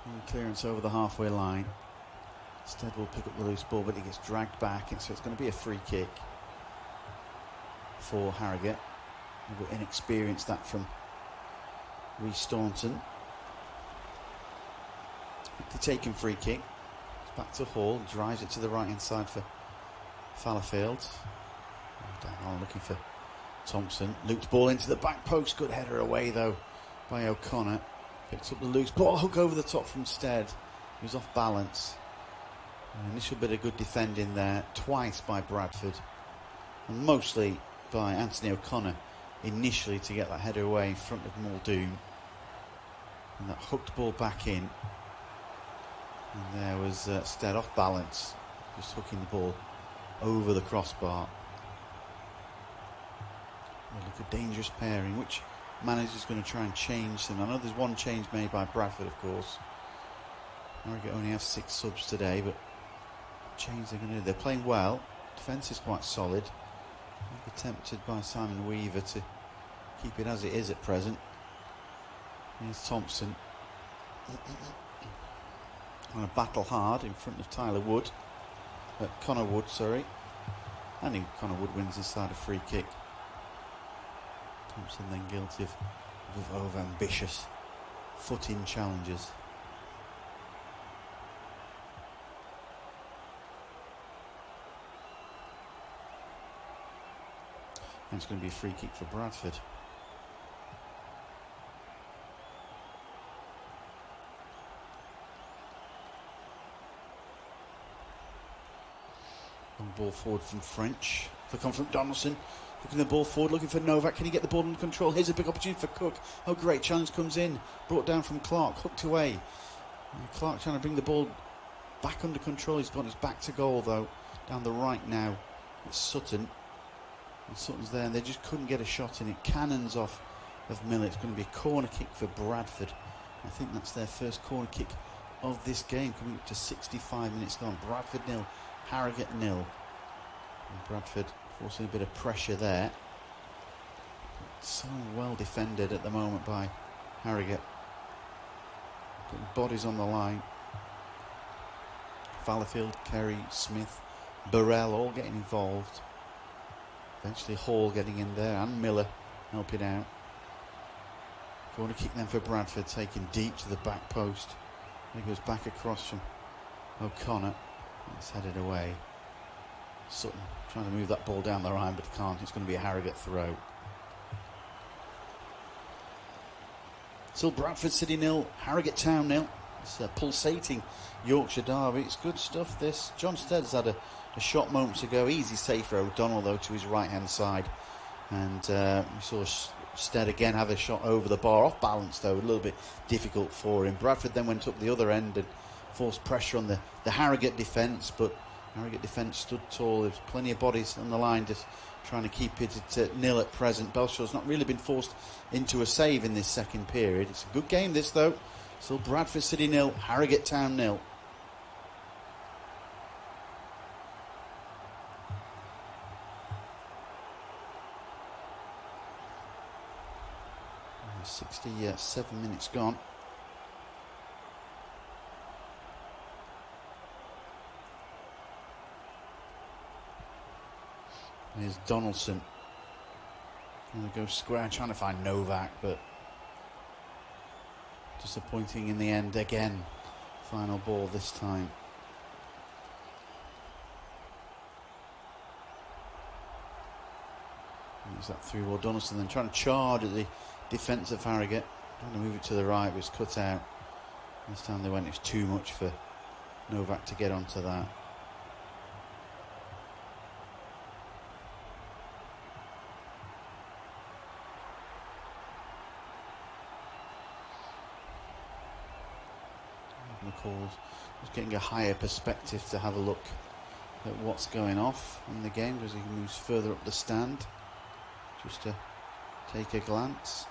And clearance over the halfway line. Stead will pick up the loose ball, but he gets dragged back, and so it's going to be a free kick for Harrogate. A bit inexperienced that from Rhys Staunton. The taken free kick. It's back to Hall, drives it to the right hand side for Fallowfield. Down looking for Thompson. Looped ball into the back post. Good header away though by O'Connor. Picks up the loose ball. Hook over the top from Stead. He was off balance. An initial bit of good defending there. Twice by Bradford. And mostly by Anthony O'Connor initially to get that header away in front of Muldoon. And that hooked ball back in. And there was Stead off balance. Just hooking the ball over the crossbar. Look, a dangerous pairing. Which manager's going to try and change them? I know there's one change made by Bradford, of course. Harrogate only have 6 subs today, but change they're going to do. They're playing well. Defence is quite solid. Maybe tempted by Simon Weaver to keep it as it is at present. Here's Thompson. On a battle hard in front of Tyler Wood. Connor Wood, sorry. And Connor Wood wins inside a free kick. Thompson then guilty of over-ambitious foot-in challenges. And it's going to be a free kick for Bradford. Long ball forward from French. Flick on from Donaldson. Looking the ball forward, looking for Novak. Can he get the ball under control? Here's a big opportunity for Cook. Oh, great challenge comes in. Brought down from Clark. Hooked away. And Clark trying to bring the ball back under control. He's got his back to goal, though. Down the right now. It's Sutton. And Sutton's there, and they just couldn't get a shot in it. Cannons off of Miller. It's going to be a corner kick for Bradford. I think that's their first corner kick of this game, coming up to 65 minutes gone. Bradford 0, Harrogate 0. And Bradford forcing a bit of pressure there. So well defended at the moment by Harrogate. Putting bodies on the line. Fallowfield, Kerry, Smith, Burrell all getting involved. Eventually Hall getting in there, and Miller helping out. Corner kick then for Bradford, taken deep to the back post. He goes back across from O'Connor. It's headed away. Sutton trying to move that ball down the line, but can't. It's going to be a Harrogate throw. Still Bradford City 0, Harrogate Town 0. It's a pulsating Yorkshire derby. It's good stuff, this. John Stead's had a shot moments ago. Easy save for O'Donnell, though, to his right-hand side. And we saw Stead again have a shot over the bar. Off balance, though, a little bit difficult for him. Bradford then went up the other end and forced pressure on the Harrogate defence, but Harrogate defence stood tall. There's plenty of bodies on the line, just trying to keep it at 0 at present. Belshaw's not really been forced into a save in this second period. It's a good game, this, though. Still Bradford City 0, Harrogate Town 0. 67 minutes gone. Here's Donaldson. Going to go square, trying to find Novak, but disappointing in the end again. Final ball this time. Use that through ball. Donaldson then trying to charge at the defence of Harrogate. Trying to move it to the right, but it's cut out. This time they went, it's too much for Novak to get onto that. calls. Just getting a higher perspective to have a look at what's going off in the game, because he moves further up the stand just to take a glance.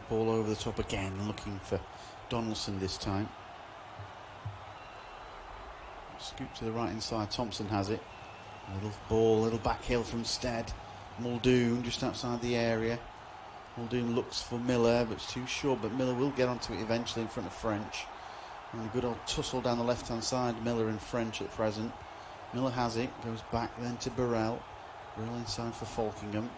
Ball over the top again, looking for Donaldson this time. Scoop to the right inside, Thompson has it. A little ball, little back heel from Stead. Muldoon just outside the area. Muldoon looks for Miller, but it's too short, but Miller will get onto it eventually in front of French. And a good old tussle down the left-hand side, Miller and French at present. Miller has it, goes back then to Burrell. Burrell inside for Falkingham.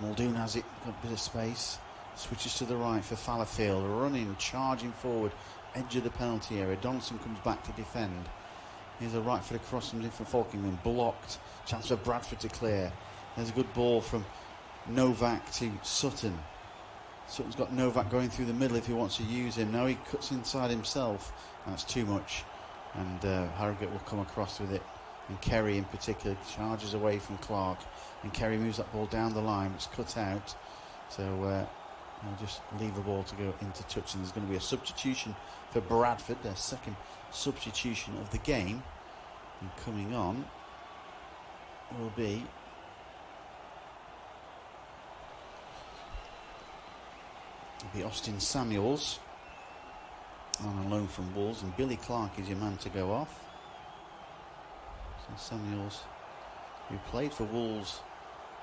Muldoon has it, got a bit of space. Switches to the right for Fallowfield, running, charging forward, edge of the penalty area. Donaldson comes back to defend. Here's a right foot across from different Falkingham, blocked. Chance for Bradford to clear. There's a good ball from Novak to Sutton. Sutton's got Novak going through the middle if he wants to use him. Now he cuts inside himself. That's too much. And Harrogate will come across with it. And Kerry in particular charges away from Clark. And Kerry moves that ball down the line. It's cut out. So he'll just leave the ball to go into touch, and there's going to be a substitution for Bradford, their second substitution of the game. And coming on will be Austin Samuels on a loan from Wolves, and Billy Clark is your man to go off. So Samuels, who played for Wolves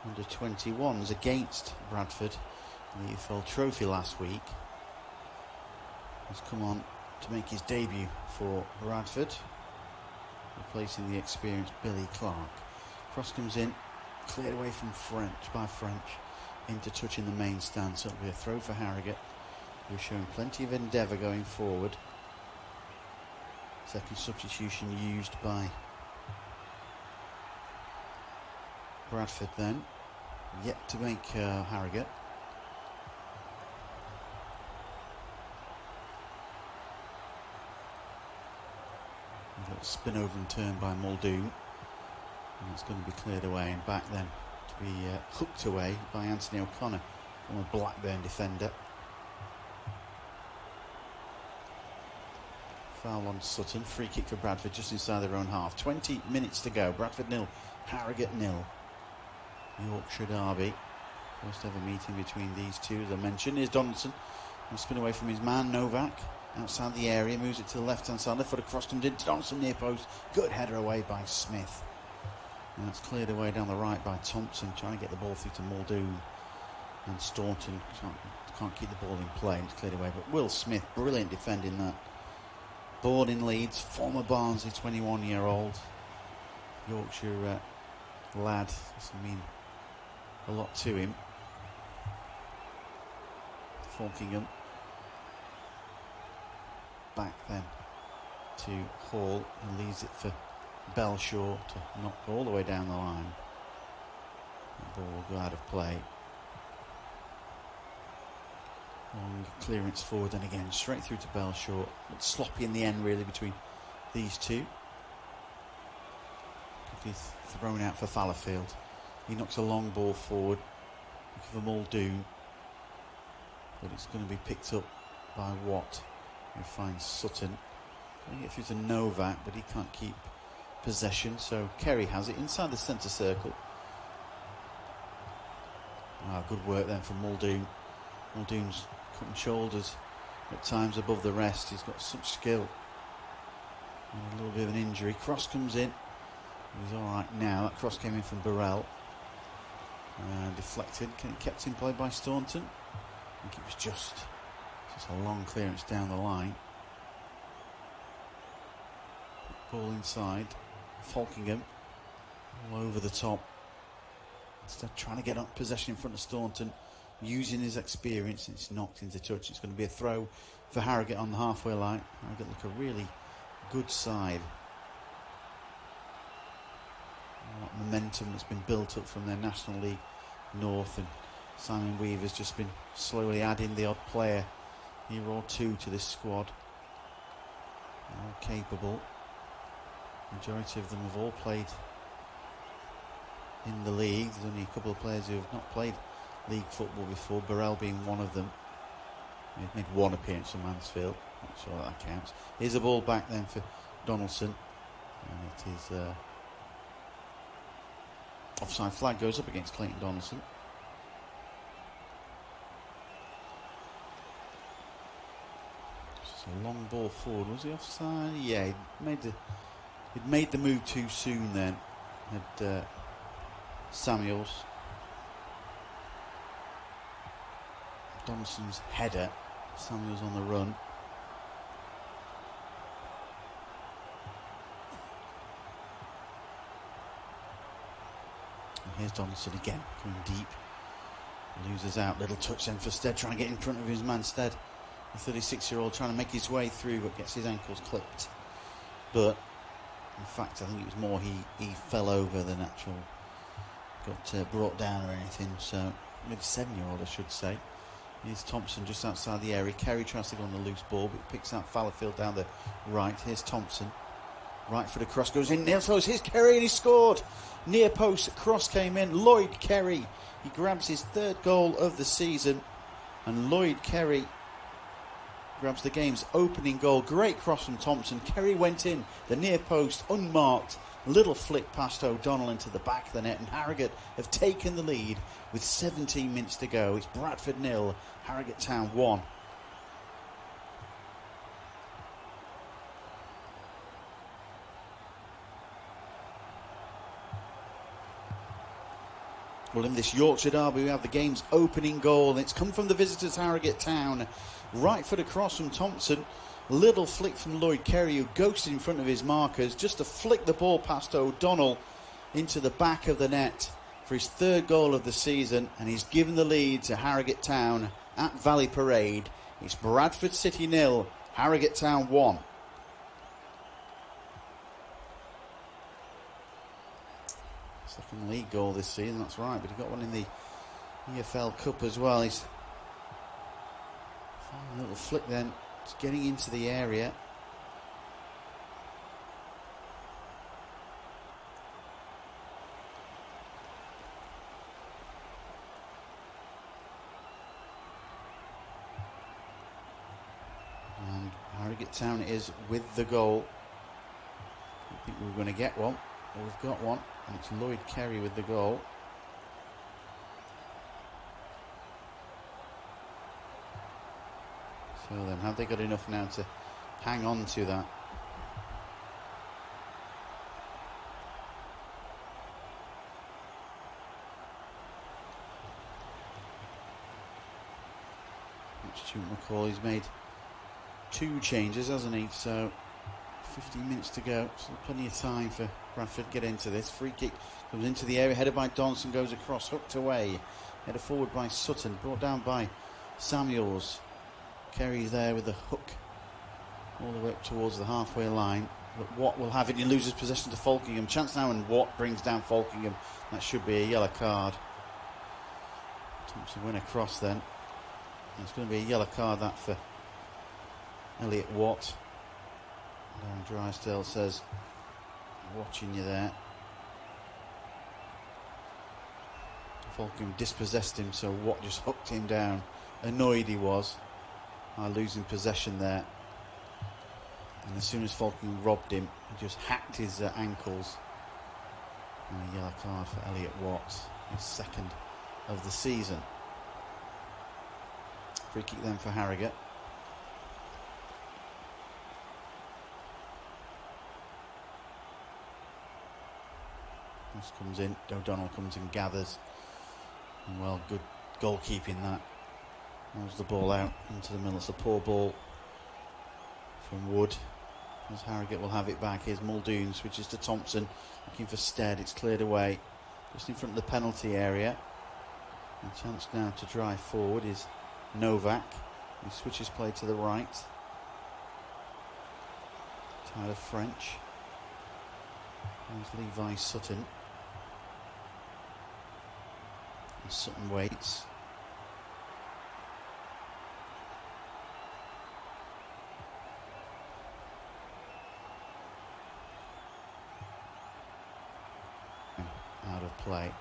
under 21s against Bradford in the EFL Trophy last week, has come on to make his debut for Bradford, replacing the experienced Billy Clark. Cross comes in, cleared away from French into touch in the main stand, so it'll be a throw for Harrogate, who are showing plenty of endeavour going forward. Second substitution used by Bradford then, yet to make Harrogate. A little spin over and turn by Muldoon, and it's going to be cleared away and back then to be hooked away by Anthony O'Connor, from a Blackburn defender. Foul on Sutton, free kick for Bradford just inside their own half. 20 minutes to go. Bradford 0, Harrogate 0. Yorkshire derby, first ever meeting between these two, as I mentioned. Here's Donaldson, he'll spin away from his man Novak, outside the area, moves it to the left hand side, left foot across, comes into Donaldson near post, good header away by Smith, and that's cleared away down the right by Thompson, trying to get the ball through to Muldoon, and Staunton can't keep the ball in play, and it's cleared away, but Will Smith, brilliant defending that. Born in Leeds, former Barnsley 21-year-old Yorkshire lad, doesn't mean a lot to him. Falkingham back then to Hall, and leaves it for Belshaw to knock all the way down the line. The ball will go out of play. Long clearance forward, and again straight through to Belshaw. It's sloppy in the end really between these two. He's thrown out for Fallowfield. He knocks a long ball forward for Muldoon, but it's going to be picked up by Watt, who finds Sutton. Going to get through to Novak, but he can't keep possession, so Kerry has it inside the centre circle. Good work then from Muldoon. Muldoon's cutting shoulders at times above the rest. He's got such skill. And a little bit of an injury. Cross comes in. He's alright now. That cross came in from Burrell. Deflected. Kept in play by Staunton. I think it was just a long clearance down the line. Ball inside. Falkingham all over the top. Instead trying to get up possession in front of Staunton, using his experience. It's knocked into touch. It's going to be a throw for Harrogate on the halfway line. Harrogate look a really good side. What momentum that's been built up from their National League North, and Simon Weaver's just been slowly adding the odd player here or two to this squad. All capable. Majority of them have all played in the league. There's only a couple of players who have not played league football before, Burrell being one of them. He's made one appearance for Mansfield. Not sure that counts. Here's a ball back then for Donaldson. And it is offside flag goes up against Clayton Donaldson. Just a long ball forward. Was he offside? Yeah, he'd made the move too soon then. Had Samuels. Donaldson's header. Samuels on the run. And here's Donaldson again, coming deep. Loses out. Little touch then for Stead, trying to get in front of his man Stead. The 36-year-old trying to make his way through, but gets his ankles clipped. But in fact, I think it was more he fell over than actual got brought down or anything. So maybe 7-year-old, I should say. Here's Thompson just outside the area. Kerry tries to go on the loose ball, but picks out Fallowfield down the right. Here's Thompson. Right foot across goes in. Near post. Here's Kerry and he scored. Near post cross came in. Lloyd Kerry. He grabs his third goal of the season, and Lloyd Kerry grabs the game's opening goal. Great cross from Thompson. Kerry went in the near post unmarked. Little flick past O'Donnell into the back of the net, and Harrogate have taken the lead with 17 minutes to go. It's Bradford 0, Harrogate Town 1. Well, in this Yorkshire derby, we have the game's opening goal, and it's come from the visitors, Harrogate Town. Right foot across from Thompson. Little flick from Lloyd Kerry, who ghosted in front of his markers, just to flick the ball past O'Donnell into the back of the net for his third goal of the season, and he's given the lead to Harrogate Town at Valley Parade. It's Bradford City 0, Harrogate Town 1. Second league goal this season, that's right, but he got one in the EFL Cup as well. He's a little flick then, just getting into the area. And Harrogate Town it is with the goal. I think we were going to get one. Well, we've got one, and it's Lloyd Kerry with the goal. So then, have they got enough now to hang on to that? Stuart McCauley's made 2 changes, hasn't he? So 15 minutes to go, so plenty of time for Bradford to get into this. Free kick comes into the area, headed by Donaldson, goes across, hooked away. Headed forward by Sutton, brought down by Samuels. Kerry's there with the hook all the way up towards the halfway line. But Watt will have it, he loses possession to Falkingham. Chance now, and Watt brings down Falkingham. That should be a yellow card. Thompson went across then. It's going to be a yellow card that for Elliot Watt. Darren Drysdale says, watching you there. Falkingham dispossessed him, so Watt just hooked him down. Annoyed he was by losing possession there. And as soon as Falkingham robbed him, he just hacked his ankles. And a yellow card for Elliot Watt, his second of the season. Free kick then for Harrogate. This comes in, O'Donnell comes and gathers. And well, good goalkeeping that. Rolls the ball out into the middle. It's a poor ball from Wood. As Harrogate will have it back. Here's Muldoon, switches to Thompson. Looking for Stead, it's cleared away. Just in front of the penalty area. A chance now to drive forward is Novak. He switches play to the right. Tyler French. There's Levi Sutton. And Sutton waits. out of play.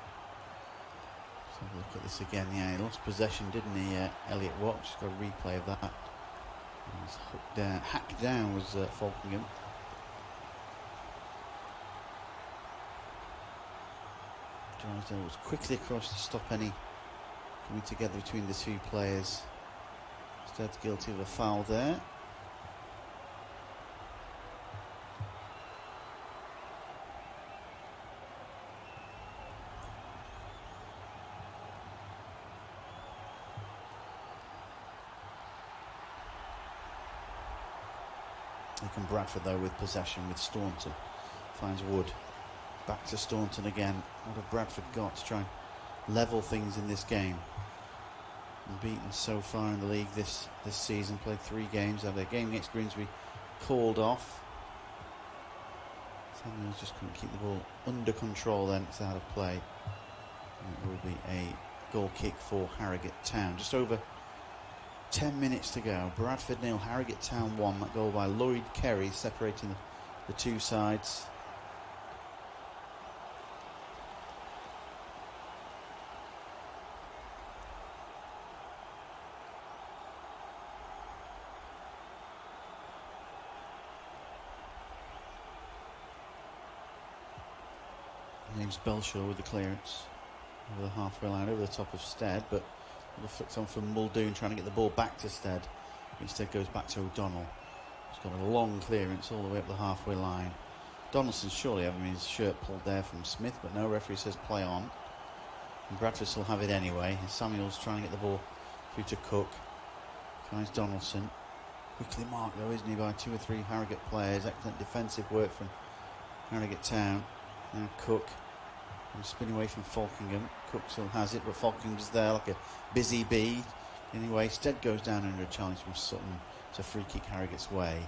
Let's have a look at this again. Yeah, he lost possession, didn't he, Elliot Watt? Just got a replay of that. He was hooked down, hacked down was Falkingham. Drysdale was quickly across to stop any coming together between the two players. Stead's guilty of a foul there. From Bradford though with possession with Staunton. Finds Wood. Back to Staunton again. What have Bradford got to try and level things in this game? Unbeaten so far in the league this season. Played 3 games. Had their game against Grimsby called off. Samuels just couldn't keep the ball under control then. It's out of play. And it will be a goal kick for Harrogate Town. Just over 10 minutes to go. Bradford 0, Harrogate Town 1. That goal by Lloyd Kerry separating the two sides. James Belshaw with the clearance over the halfway line, over the top of Stead, but the flicked on from Muldoon trying to get the ball back to Stead. Instead goes back to O'Donnell. He's got a long clearance all the way up the halfway line. Donaldson's surely having his shirt pulled there from Smith, but no, referee says play on. And Bradford still have it anyway. And Samuels trying to get the ball through to Cook. Finds Donaldson. Quickly marked though, isn't he, by 2 or 3 Harrogate players. Excellent defensive work from Harrogate Town. Now Cook. And spinning away from Falkingham. Cook still has it, but Falkingham's there like a busy bee. Anyway, Stead goes down under a challenge from Sutton. It's a free kick Harrogate's way.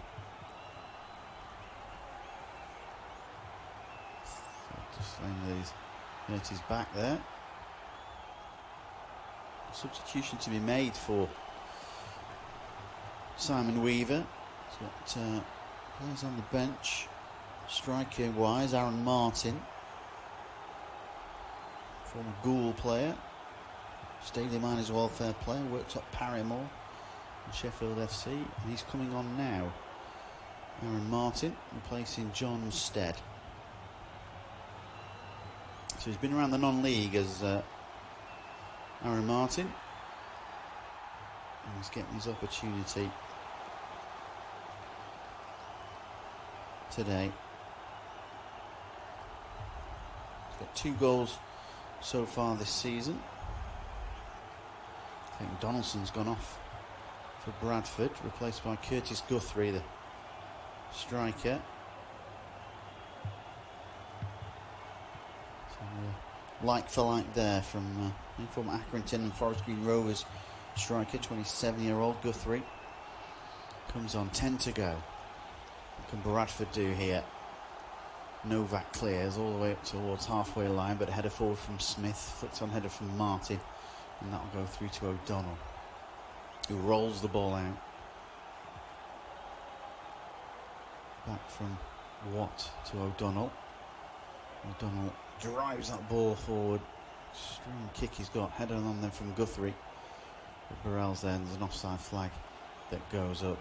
So just saying that he's hurt his back there. Substitution to be made for Simon Weaver. He's got players on the bench. Striker wise, Aaron Martin. Former Gould player, Staley Miners Welfare player, worked up Parrymore and Sheffield FC, and he's coming on now. Aaron Martin replacing John Stead. So he's been around the non-league as Aaron Martin, and he's getting his opportunity today. He's got 2 goals so far this season. I think Donaldson's gone off for Bradford, replaced by Curtis Guthrie, the striker. So, like for like there from Accrington and Forest Green Rovers striker, 27-year-old Guthrie. Comes on, 10 to go. What can Bradford do here? Novak clears all the way up towards halfway line, but a header forward from Smith, flicked on header from Martin, and that'll go through to O'Donnell, who rolls the ball out. Back from Watt to O'Donnell. O'Donnell drives that ball forward. Extreme kick he's got, header on then from Guthrie. But Burrell's there, and there's an offside flag that goes up.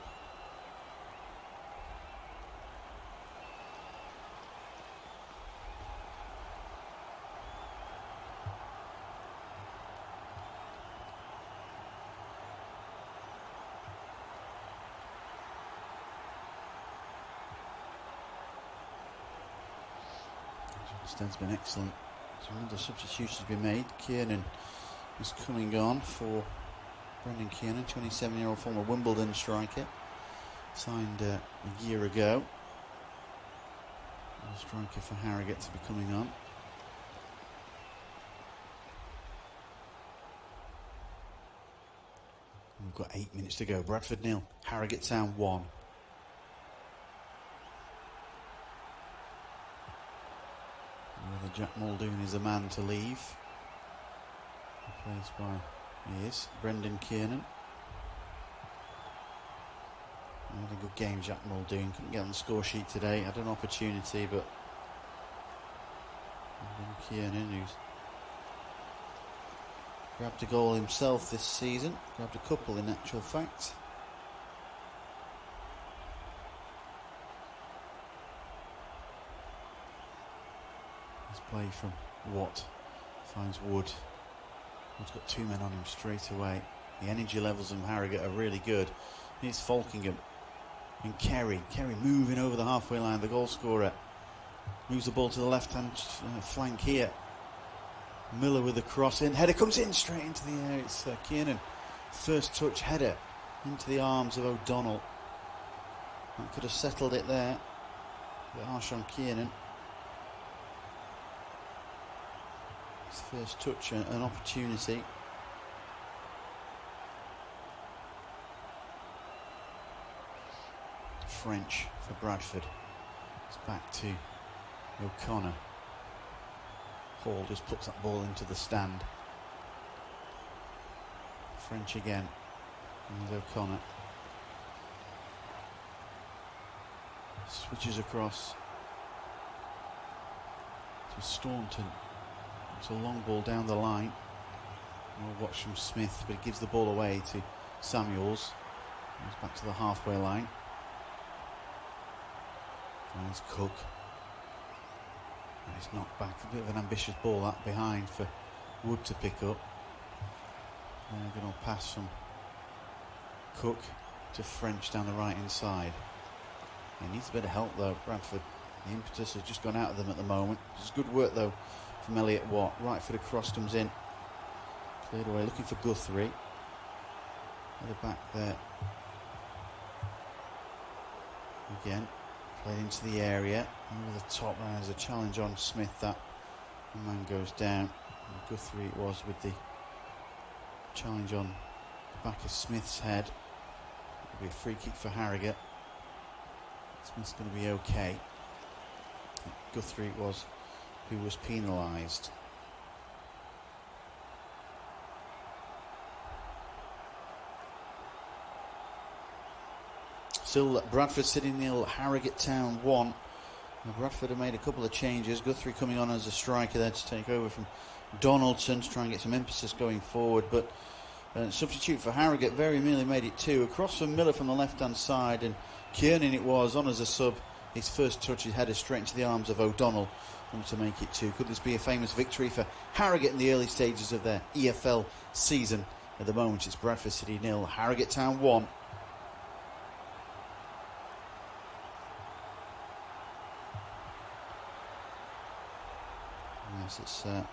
Stead's been excellent. So another substitution has been made. Kiernan is coming on for Brendan Kiernan, 27-year-old former Wimbledon striker. Signed a year ago. A striker for Harrogate to be coming on. We've got 8 minutes to go. Bradford 0, Harrogate Town 1. Whether Jack Muldoon is the man to leave. Replaced by, he is, Brendan Kiernan. Had a good game, Jack Muldoon. Couldn't get on the score sheet today. Had an opportunity, but Brendan Kiernan, who's grabbed a goal himself this season, grabbed a couple in actual fact. This play from Watt finds Wood. Wood's got two men on him straight away. The energy levels in Harrogate are really good. Here's Falkingham and Kerry. Kerry moving over the halfway line, the goal scorer. Moves the ball to the left-hand flank here. Miller with a cross in. Header comes in straight into the air. It's Kiernan. First touch header into the arms of O'Donnell. That could have settled it there. A bit harsh on Kiernan. His first touch, an opportunity. French for Bradford. It's back to O'Connor. Hall just puts that ball into the stand. French again. And O'Connor. Switches across to Staunton. It's a long ball down the line. We'll watch from Smith, but he gives the ball away to Samuels. He's back to the halfway line. Finds Cook. And he's knocked back. A bit of an ambitious ball that behind for Wood to pick up. Good old pass from Cook to French down the right hand side. He needs a bit of help though, Bradford. The impetus has just gone out of them at the moment. It's good work though from Elliot Watt. Right foot across comes in. Cleared away, looking for Guthrie. At the back there. Again. Played into the area, over the top. There's a challenge on Smith. That man goes down. And Guthrie it was with the challenge on the back of Smith's head. It'll be a free kick for Harrogate. Smith's going to be okay. Guthrie it was who was penalised. Still Bradford City 0, Harrogate Town 1. Now Bradford have made a couple of changes. Guthrie coming on as a striker there to take over from Donaldson to try and get some emphasis going forward. But substitute for Harrogate very merely made it 2. Across from Miller from the left-hand side, and Kiernan it was on as a sub. His first touch, his header straight into the arms of O'Donnell to make it 2. Could this be a famous victory for Harrogate in the early stages of their EFL season? At the moment it's Bradford City 0, Harrogate Town 1. Yes, it's only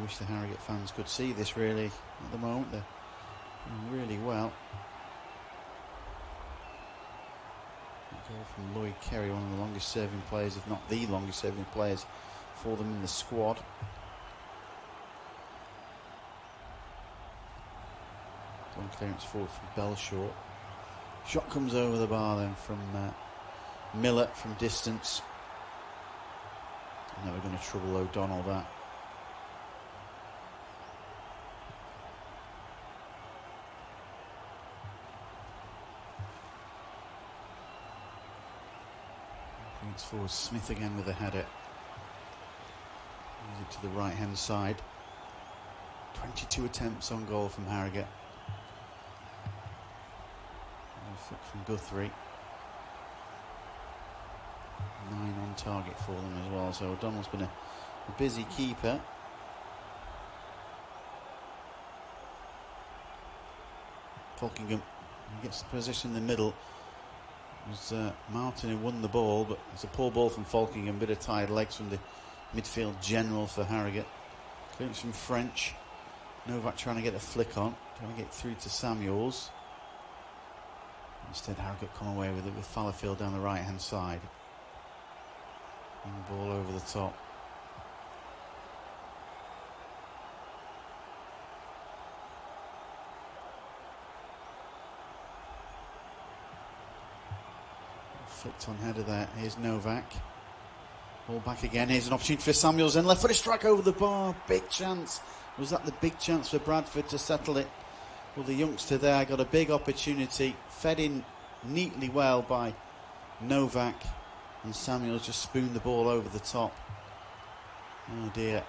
wish the Harrogate fans could see this really at the moment. They're doing really well. A goal from Lloyd Kerry, one of the longest serving players, if not the longest serving players for them in the squad. One clearance forward from Belshaw. Shot comes over the bar then from Miller from distance. Never going to trouble O'Donnell that. Brings forward Smith again with a header. Moves it to the right hand side. 22 attempts on goal from Harrogate. From Guthrie. 9 on target for them as well, so O'Donnell's been a busy keeper. Falkingham gets the position in the middle. It was Martin who won the ball, but it's a poor ball from Falkingham. Bit of tired legs from the midfield general for Harrogate. Clearance from French. Novak trying to get a flick on, trying to get through to Samuels. Instead, Harrogate come away with it with Fallowfield down the right hand side. And the ball over the top. Flicked on header there. Here's Novak. Ball back again. Here's an opportunity for Samuels, and left footed strike over the bar. Big chance. Was that the big chance for Bradford to settle it? Well, the youngster there got a big opportunity, fed in neatly well by Novak and Samuels just spooned the ball over the top. Oh dear.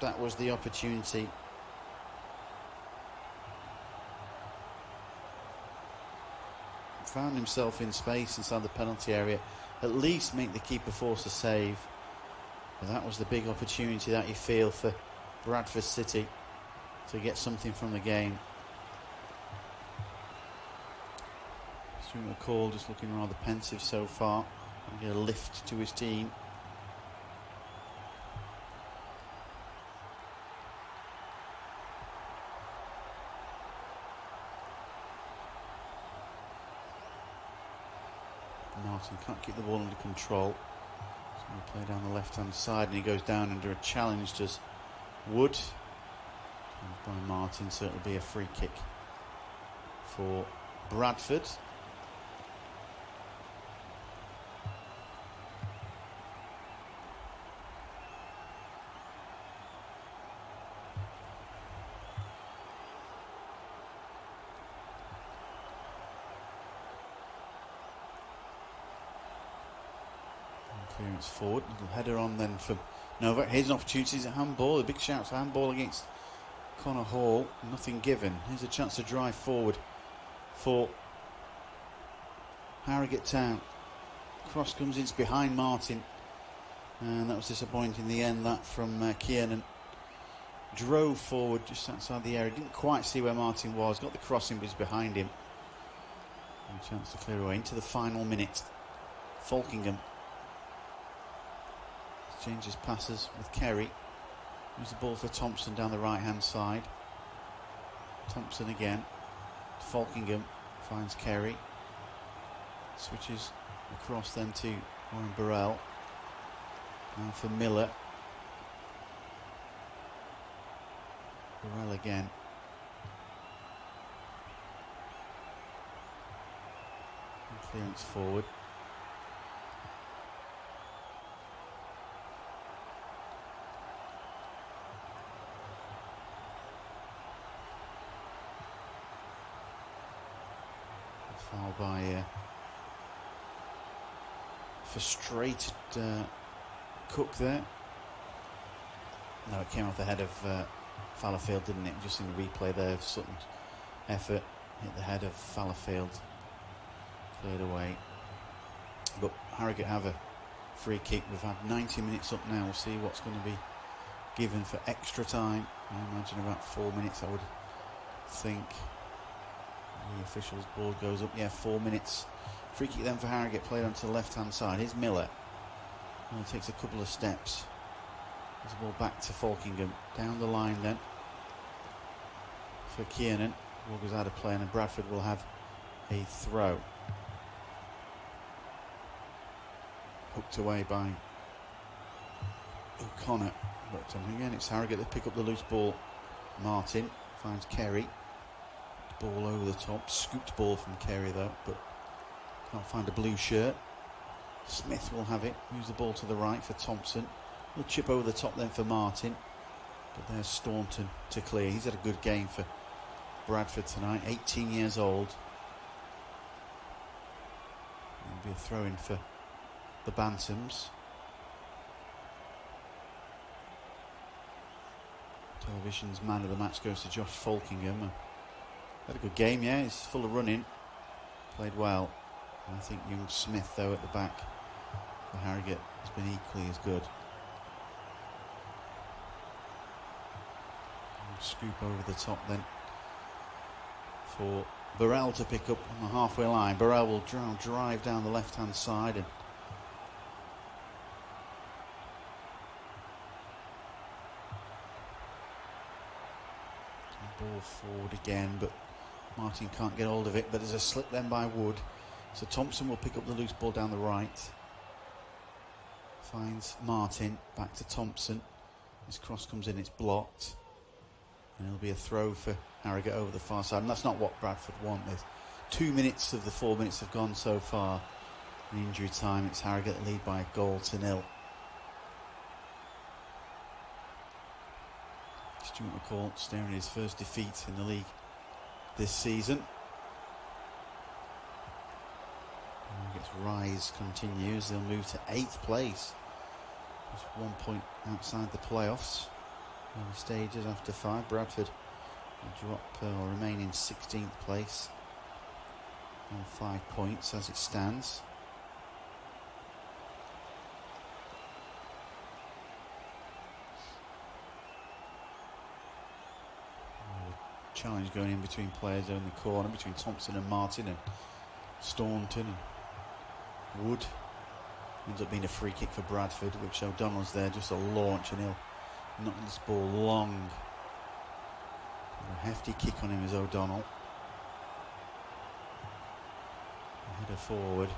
That was the opportunity. Found himself in space inside the penalty area. At least make the keeper force a save. But that was the big opportunity that you feel for Bradford City to get something from the game. Stuart McCall just looking rather pensive so far. Get a lift to his team. Martin can't keep the ball under control. He's going to play down the left-hand side, and he goes down under a challenge. Does Wood by Martin? So it'll be a free kick for Bradford. Clearance forward, little header on then from Novak. Here's an opportunity, it's a handball, a big shout for handball against Connor Hall. Nothing given. Here's a chance to drive forward for Harrogate Town. Cross comes in, it's behind Martin, and that was disappointing in the end. That from Kiernan. Drove forward just outside the area, didn't quite see where Martin was, got the crossing but he's behind him. And a chance to clear away into the final minute. Falkingham changes passes with Kerry. Use the ball for Thompson down the right hand side. Thompson again. Falkingham finds Kerry. Switches across then to Warren Burrell. Now for Miller. Burrell again. And clearance forward. Foul by frustrated Cook there. No, it came off the head of Fallowfield, didn't it? Just in the replay there, Sutton's effort hit the head of Fallowfield, cleared away. But Harrogate have a free kick. We've had 90 minutes up now. We'll see what's going to be given for extra time. I imagine about 4 minutes, I would think. The officials' board goes up. Yeah, 4 minutes. Free kick then for Harrogate, played onto the left-hand side. Here's Miller. He takes a couple of steps. There's the ball back to Falkingham. Down the line then for Kiernan. Ball goes out of play, and Bradford will have a throw. Hooked away by O'Connor. But again, it's Harrogate that pick up the loose ball. Martin finds Kerry. Ball over the top, scooped ball from Kerry though, but can't find a blue shirt. Smith will have it, use the ball to the right for Thompson. We'll chip over the top then for Martin, but there's Staunton to clear. He's had a good game for Bradford tonight, 18 years old. It'll be a throw-in for the Bantams. Television's man of the match goes to Josh Falkingham. Had a good game, yeah, he's full of running. Played well. I think young Smith, though, at the back for Harrogate has been equally as good. Scoop over the top then for Burrell to pick up on the halfway line. Burrell will drive down the left-hand side and ball forward again, but Martin can't get hold of it, but there's a slip then by Wood, so Thompson will pick up the loose ball down the right, finds Martin, back to Thompson. This cross comes in, it's blocked, and it'll be a throw for Harrogate over the far side, and that's not what Bradford want. There's 2 minutes of the 4 minutes have gone so far. In injury time, it's Harrogate that lead by a goal to nil. Stuart McCall staring at his first defeat in the league this season. Harrogate's rise continues. They'll move to 8th place. Just 1 point outside the playoffs. Early stages after 5. Bradford will drop or remain in 16th place on 5 points as it stands. Challenge going in between players there in the corner between Thompson and Martin and Staunton and Wood. Ends up being a free kick for Bradford, which O'Donnell's there just a launch and he'll knock this ball long. A hefty kick on him is O'Donnell. A header forward.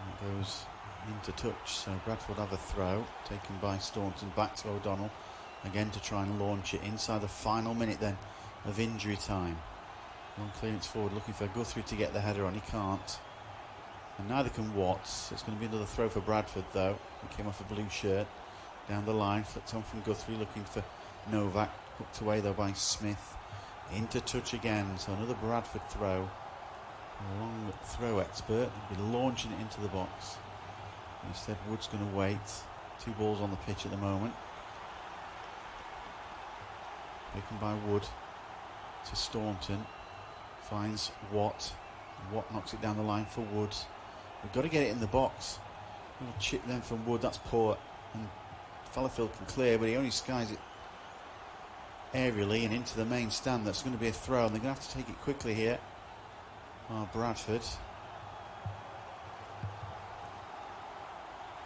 And it goes into touch, so Bradford have a throw taken by Staunton back to O'Donnell. Again to try and launch it inside the final minute then of injury time. One clearance forward looking for Guthrie to get the header on. He can't. And neither can Watts. It's going to be another throw for Bradford though. He came off a blue shirt. Down the line, flicked on from Guthrie looking for Novak. Hooked away though by Smith. Into touch again. So another Bradford throw. A long throw expert. He'll be launching it into the box. Instead Wood's going to wait. 2 balls on the pitch at the moment. Taken by Wood to Staunton. Finds Watt. Watt knocks it down the line for Wood. We've got to get it in the box. A little chip then from Wood. That's poor. And Fallowfield can clear, but he only skies it aerially and into the main stand. That's going to be a throw, and they're going to have to take it quickly here. Bradford.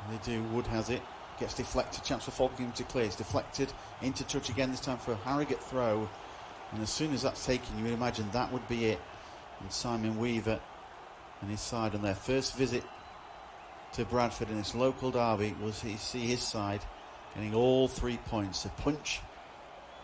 And they do. Wood has it. Gets deflected, chance for Falkingham to clear. It's deflected, into touch again, this time for a Harrogate throw. And as soon as that's taken, you would imagine that would be it. And Simon Weaver and his side on their first visit to Bradford in this local derby will see his side getting all 3 points. A punch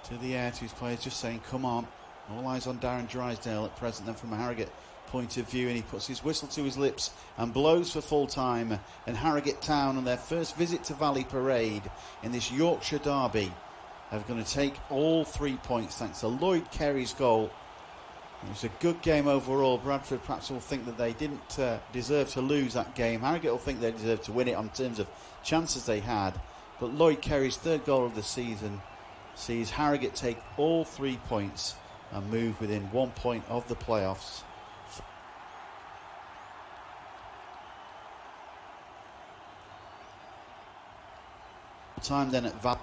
to the air to his players, just saying, come on. All eyes on Darren Drysdale at present then from a Harrogate point of view, and he puts his whistle to his lips and blows for full time. And Harrogate Town on their first visit to Valley Parade in this Yorkshire derby are going to take all 3 points thanks to Lloyd Kerry's goal. It was a good game overall. Bradford perhaps will think that they didn't deserve to lose that game. Harrogate will think they deserve to win it on terms of chances they had, but Lloyd Kerry's 3rd goal of the season sees Harrogate take all 3 points and move within 1 point of the playoffs. Time then at Val.